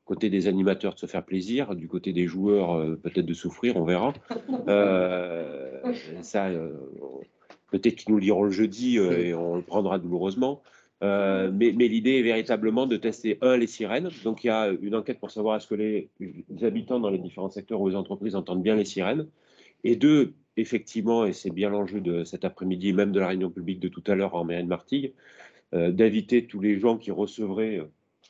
côté des animateurs de se faire plaisir, du côté des joueurs peut-être de souffrir, on verra. Peut-être qu'ils nous le diront le jeudi et on le prendra douloureusement. Mais l'idée est véritablement de tester, les sirènes. Donc, il y a une enquête pour savoir est-ce que les habitants dans les différents secteurs ou les entreprises entendent bien les sirènes. Et 2, effectivement, et c'est bien l'enjeu de cet après-midi, même de la réunion publique de tout à l'heure en mairie de Martigues, d'inviter tous les gens qui recevraient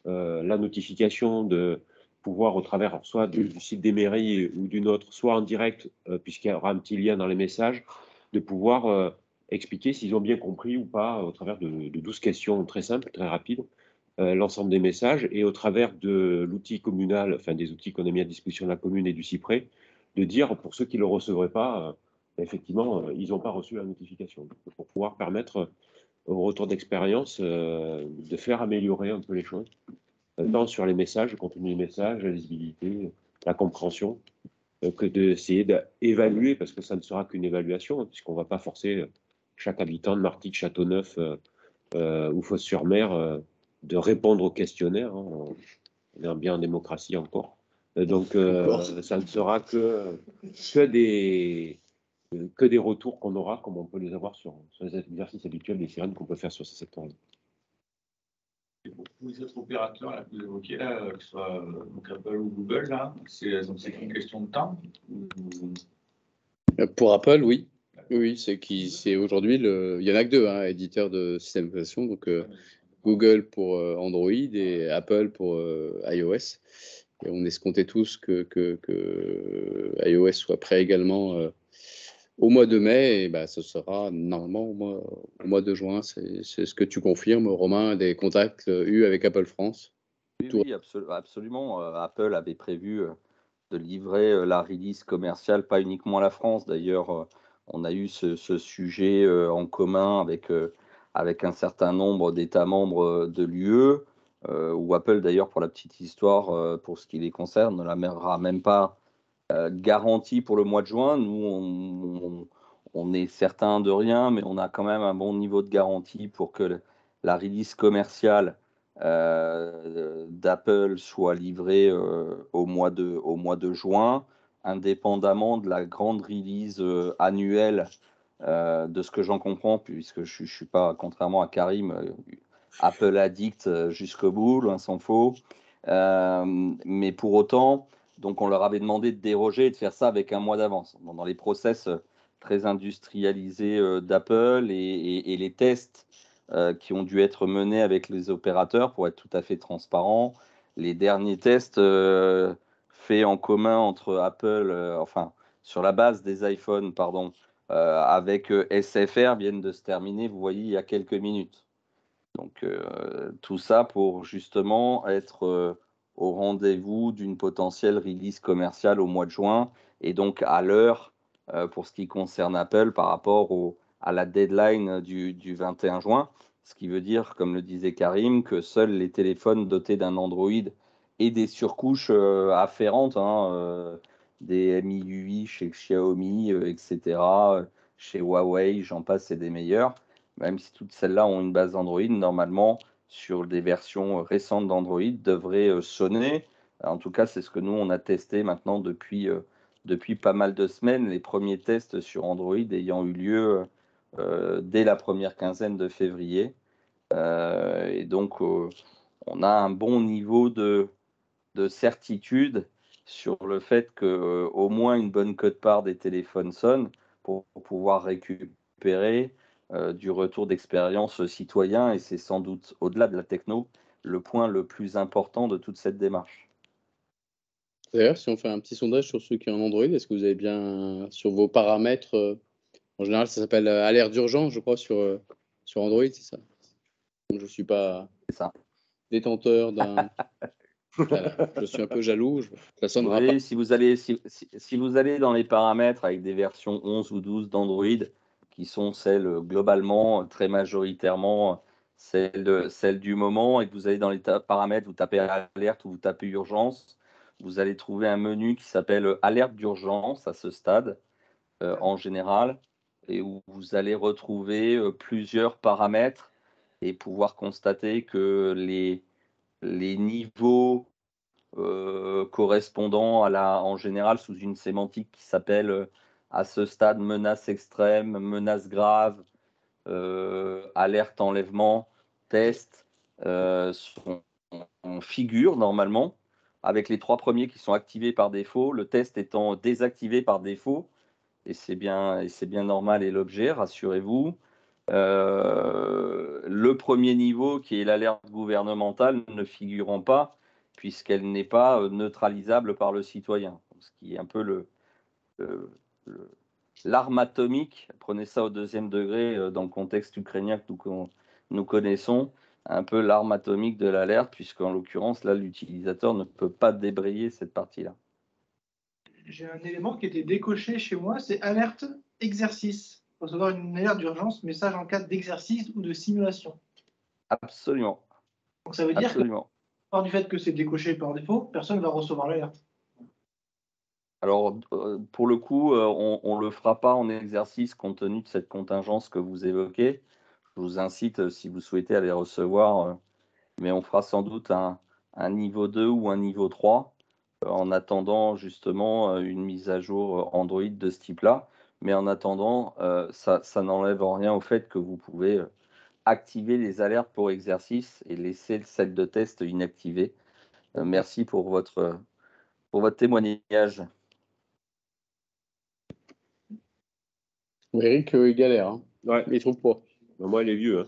la notification de pouvoir, au travers soit du site des mairies ou d'une autre, soit en direct, puisqu'il y aura un petit lien dans les messages, de pouvoir expliquer s'ils ont bien compris ou pas, au travers de 12 questions très simples, très rapides, l'ensemble des messages, et au travers de l'outil communal, enfin des outils qu'on a mis à disposition de la commune et du CIPRE, de dire pour ceux qui ne le recevraient pas, effectivement, ils n'ont pas reçu la notification, pour pouvoir permettre au retour d'expérience de faire améliorer un peu les choses, tant sur les messages, le contenu des messages, la lisibilité, la compréhension, que d'essayer d'évaluer, parce que ça ne sera qu'une évaluation, hein, puisqu'on ne va pas forcer chaque habitant de Martigues, Châteauneuf ou Fos-sur-Mer de répondre au questionnaire. Hein. On est bien en démocratie encore. Donc, ça ne sera que des retours qu'on aura, comme on peut les avoir sur les exercices habituels des sirènes qu'on peut faire sur ces secteurs-là. Et pour tous les autres opérateurs là, que vous évoquez, là, que ce soit donc Apple ou Google, là, c'est une question de temps ou... Pour Apple, oui. Oui, c'est aujourd'hui, il y en a que deux, hein, éditeurs de système d'exploitation, donc Google pour Android et Apple pour iOS. Et on escomptait tous que iOS soit prêt également au mois de mai, et bah, ce sera normalement au mois de juin. C'est ce que tu confirmes, Romain, des contacts eus avec Apple France. Oui, absolument. Apple avait prévu de livrer la release commerciale, pas uniquement à la France. D'ailleurs, on a eu ce sujet en commun avec un certain nombre d'États membres de l'UE, où Apple, d'ailleurs, pour la petite histoire, pour ce qui les concerne, ne l'aura même pas garantie pour le mois de juin. Nous, on est certain de rien, mais on a quand même un bon niveau de garantie pour que la release commerciale d'Apple soit livrée au mois de juin, indépendamment de la grande release annuelle, de ce que j'en comprends, puisque je ne suis pas, contrairement à Karim, Apple addict jusqu'au bout, loin s'en faut. Mais pour autant, donc on leur avait demandé de déroger et de faire ça avec un mois d'avance. Dans les process très industrialisés d'Apple et les tests qui ont dû être menés avec les opérateurs, pour être tout à fait transparent, les derniers tests faits en commun entre Apple, enfin sur la base des iPhones, pardon, avec SFR viennent de se terminer, vous voyez, il y a quelques minutes. Donc tout ça pour justement être au rendez-vous d'une potentielle release commerciale au mois de juin, et donc à l'heure pour ce qui concerne Apple par rapport à la deadline du 21 juin, ce qui veut dire, comme le disait Karim, que seuls les téléphones dotés d'un Android et des surcouches afférentes, hein, des MIUI chez Xiaomi, etc., chez Huawei, j'en passe, c'est des meilleurs. Même si toutes celles-là ont une base Android, normalement, sur des versions récentes d'Android, devraient sonner. En tout cas, c'est ce que nous, on a testé maintenant depuis pas mal de semaines, les premiers tests sur Android ayant eu lieu dès la première quinzaine de février. Et donc, on a un bon niveau de certitude sur le fait que au moins une bonne quote-part des téléphones sonne pour pouvoir récupérer du retour d'expérience citoyen, et c'est sans doute, au-delà de la techno, le point le plus important de toute cette démarche. D'ailleurs, si on fait un petit sondage sur ceux qui ont Android, est-ce que vous avez bien sur vos paramètres, en général ça s'appelle alerte d'urgence, je crois, sur Android, c'est ça? Je ne suis pas ça. Détenteur d'un... Voilà, je suis un peu jaloux, ça sonnera oui, pas. si vous allez dans les paramètres avec des versions 11 ou 12 d'Android, qui sont celles globalement, très majoritairement, celles du moment, et que vous allez dans les paramètres, vous tapez alerte ou vous tapez urgence, vous allez trouver un menu qui s'appelle alerte d'urgence à ce stade, en général, et où vous allez retrouver plusieurs paramètres et pouvoir constater que les niveaux correspondant en général sous une sémantique qui s'appelle à ce stade menace extrême, menace grave, alerte enlèvement, test, on figure normalement, avec les trois premiers qui sont activés par défaut, le test étant désactivé par défaut, et c'est bien normal et l'objet, rassurez-vous. Le premier niveau, qui est l'alerte gouvernementale, ne figurant pas, puisqu'elle n'est pas neutralisable par le citoyen. Ce qui est un peu l'arme atomique, prenez ça au deuxième degré dans le contexte ukrainien que nous connaissons, un peu l'arme atomique de l'alerte, puisqu'en l'occurrence, là, l'utilisateur ne peut pas débrayer cette partie-là. J'ai un élément qui était décoché chez moi, c'est alerte exercice. Recevoir une alerte d'urgence, message en cas d'exercice ou de simulation. Absolument. Donc ça veut dire Absolument. que, par du fait que c'est décoché par défaut, personne ne va recevoir l'alerte. Alors, pour le coup, on ne le fera pas en exercice compte tenu de cette contingence que vous évoquez. Je vous incite, si vous souhaitez, à les recevoir, mais on fera sans doute un niveau 2 ou un niveau 3 en attendant justement une mise à jour Android de ce type-là. Mais en attendant, ça n'enlève rien au fait que vous pouvez activer les alertes pour exercice et laisser celle de test inactivée. Merci pour votre témoignage. Eric, il galère, hein. Ouais. Mais il trouve pas. Moi, il est vieux. Hein.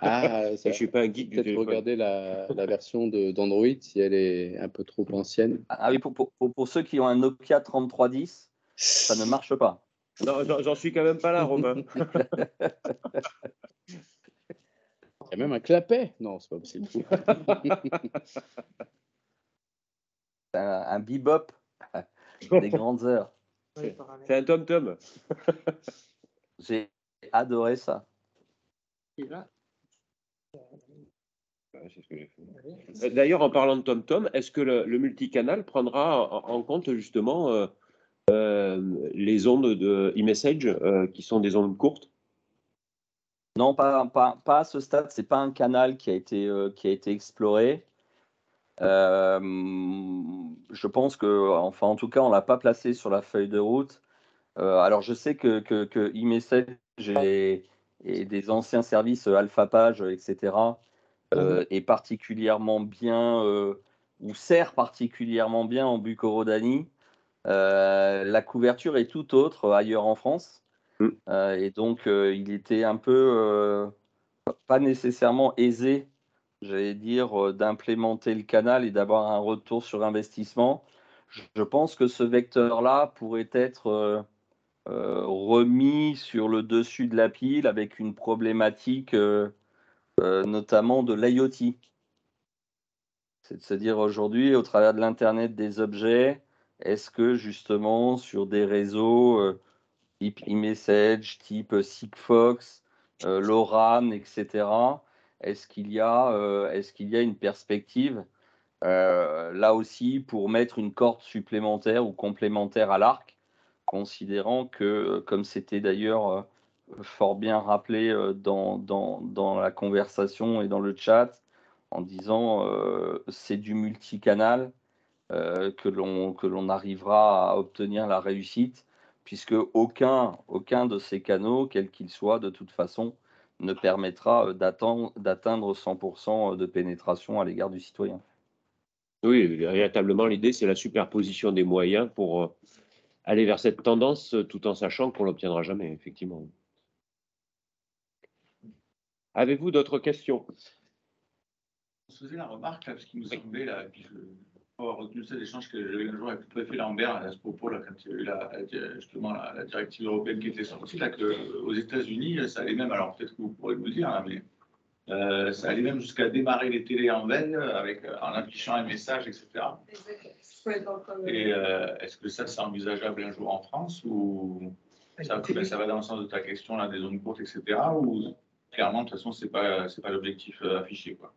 Ah, Et je suis pas un geek du peut-être téléphone. regarder la version d'Android si elle est un peu trop ancienne. Ah oui, pour ceux qui ont un Nokia 3310, ça ne marche pas. Non, j'en suis quand même pas là, Romain. Il y a même un clapet. Non, c'est pas possible. Un bebop des grandes heures. C'est un tom-tom. J'ai adoré ça. C'est ce que j'ai fait. D'ailleurs, en parlant de tom-tom, est-ce que le multicanal prendra en compte justement les ondes de e-message qui sont des ondes courtes? Non, pas à ce stade. C'est pas un canal qui a été exploré. Je pense que, enfin, en tout cas, on l'a pas placé sur la feuille de route. Alors, je sais que e-message et des anciens services AlphaPage, etc., est particulièrement bien ou sert particulièrement bien en Bucco-Rodanie. La couverture est tout autre ailleurs en France. Et donc, il était un peu pas nécessairement aisé, j'allais dire, d'implémenter le canal et d'avoir un retour sur investissement. Je pense que ce vecteur-là pourrait être remis sur le dessus de la pile avec une problématique notamment de l'IoT. C'est de se dire aujourd'hui, au travers de l'Internet des objets, est-ce que justement sur des réseaux type e-message, type Sigfox, LoRaN, etc., est-ce qu'il y a une perspective là aussi pour mettre une corde supplémentaire ou complémentaire à l'arc, considérant que, comme c'était d'ailleurs fort bien rappelé dans la conversation et dans le chat, en disant c'est du multicanal que l'on arrivera à obtenir la réussite, puisque aucun de ces canaux, quel qu'il soit, de toute façon, ne permettra d'atteindre 100% de pénétration à l'égard du citoyen. Oui, véritablement, l'idée, c'est la superposition des moyens pour aller vers cette tendance tout en sachant qu'on ne l'obtiendra jamais, effectivement. Avez-vous d'autres questions? On se faisait la remarque, là, parce qu'il nous semblait, là, puis je avoir retenu ça, l'échange que j'avais un jour avec le préfet Lambert à ce propos, là, quand il y a eu justement la directive européenne qui était sortie, là, qu'aux États-Unis, ça allait même, alors peut-être que vous pourrez nous le dire, hein, mais ça allait même jusqu'à démarrer les télés en veille en affichant un message, etc. Et est-ce que ça, c'est envisageable un jour en France ou ça va dans le sens de ta question, là, des zones courtes, etc. Ou clairement, de toute façon, c'est pas l'objectif affiché, quoi.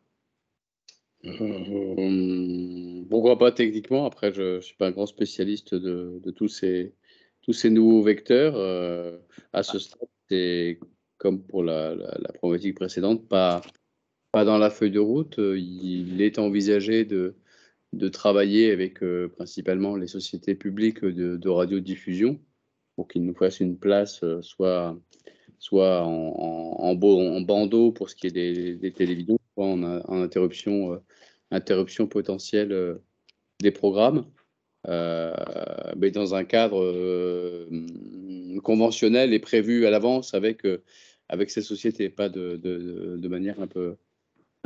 Pourquoi pas techniquement? Après, je ne suis pas un grand spécialiste de tous ces nouveaux vecteurs. À ce stade, c'est comme pour la problématique précédente, pas dans la feuille de route. Il est envisagé de travailler avec principalement les sociétés publiques de radiodiffusion pour qu'ils nous fassent une place soit en bandeau pour ce qui est des télévisions, soit en interruption potentielle des programmes. mais dans un cadre conventionnel et prévu à l'avance avec ces sociétés, pas de manière un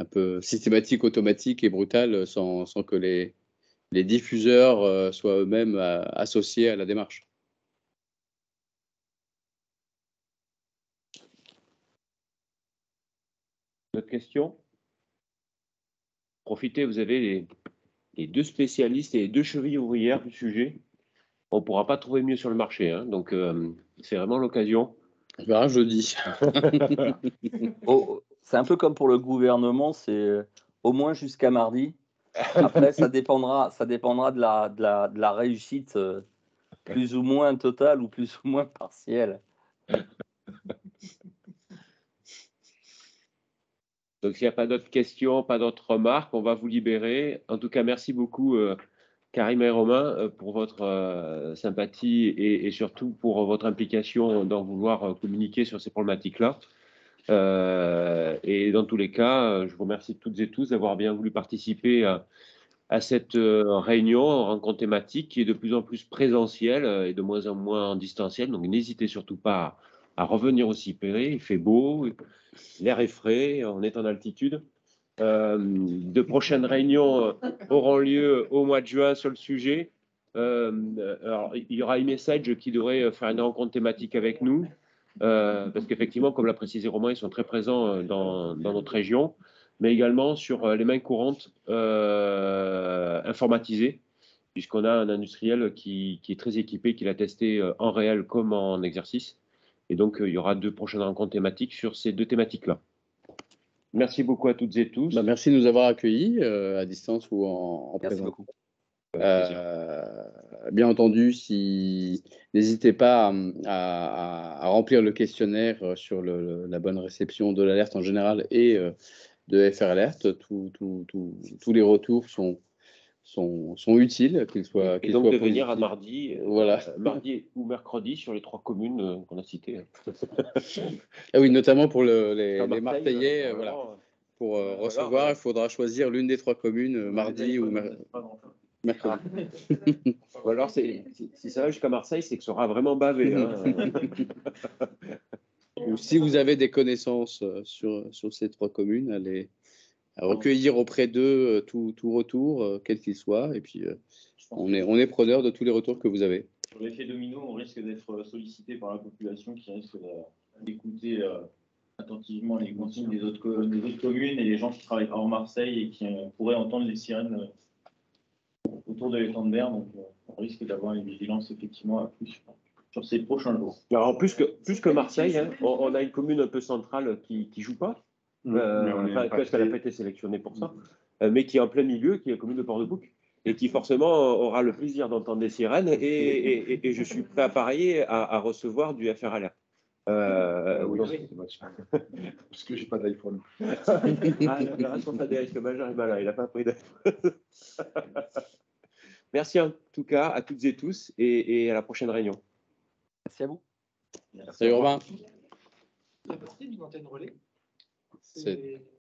peu systématique, automatique et brutale, sans que les diffuseurs soient eux-mêmes associés à la démarche. D'autres questions? Profitez, vous avez les deux spécialistes et les deux chevilles ouvrières du sujet. On ne pourra pas trouver mieux sur le marché, hein, donc c'est vraiment l'occasion. On verra jeudi. Oh, c'est un peu comme pour le gouvernement, c'est au moins jusqu'à mardi. Après, ça dépendra de la réussite plus ou moins totale ou plus ou moins partielle. Donc, s'il n'y a pas d'autres questions, pas d'autres remarques, on va vous libérer. En tout cas, merci beaucoup, Karim et Romain, pour votre sympathie et surtout pour votre implication dans vouloir communiquer sur ces problématiques-là. Et dans tous les cas, je vous remercie toutes et tous d'avoir bien voulu participer à cette réunion, rencontre thématique qui est de plus en plus présentielle et de moins en moins en distanciel. Donc, n'hésitez surtout pas à revenir au Sipéré. Il fait beau, l'air est frais, on est en altitude. De prochaines réunions auront lieu au mois de juin sur le sujet. Alors, il y aura e-message qui devrait faire une rencontre thématique avec nous, parce qu'effectivement, comme l'a précisé Romain, ils sont très présents dans notre région, mais également sur les mains courantes informatisées, puisqu'on a un industriel qui est très équipé, qui l'a testé en réel comme en exercice. Et donc, il y aura 2 prochaines rencontres thématiques sur ces 2 thématiques-là. Merci beaucoup à toutes et tous. Merci de nous avoir accueillis à distance ou en Merci présence. beaucoup. Bien entendu, n'hésitez pas à remplir le questionnaire sur la bonne réception de l'alerte en général et de FR Alert. Tous les retours sont utiles, qu'ils soient et donc de venir à positifs. mardi ou mercredi sur les 3 communes qu'on a citées. Ah oui, notamment pour les Marseille, Marseillais. Voilà. Pour recevoir, il faudra choisir l'une des 3 communes, mardi ou mercredi. Ou alors, si ça va jusqu'à Marseille, c'est que ça sera vraiment bavé. Hein. Ou si vous avez des connaissances sur ces 3 communes, allez recueillir auprès d'eux tout retour, quel qu'il soit. Et puis, on est preneur de tous les retours que vous avez. Sur l'effet domino, on risque d'être sollicité par la population qui risque d'écouter attentivement les consignes des autres communes et les gens qui travaillent en Marseille et qui pourraient entendre les sirènes autour de l'étang de Berre. Donc, on risque d'avoir une vigilance effectivement accrue sur ces prochains jours. Alors, plus que Marseille, hein, on a une commune un peu centrale qui ne joue pas, parce qu'elle n'a pas été sélectionnée pour ça, mais qui est en plein milieu, qui est la commune de Port-de-Bouc, et qui forcément aura le plaisir d'entendre des sirènes, et je suis prêt à parier à recevoir du FR Alert. Oui. Parce que j'ai pas d'iPhone. Le responsable des risques majeurs est malin, il n'a pas pris d'iPhone. Merci en tout cas à toutes et tous, et à la prochaine réunion. Merci à vous. Salut Robin. La partie d'une antenne relais, C'est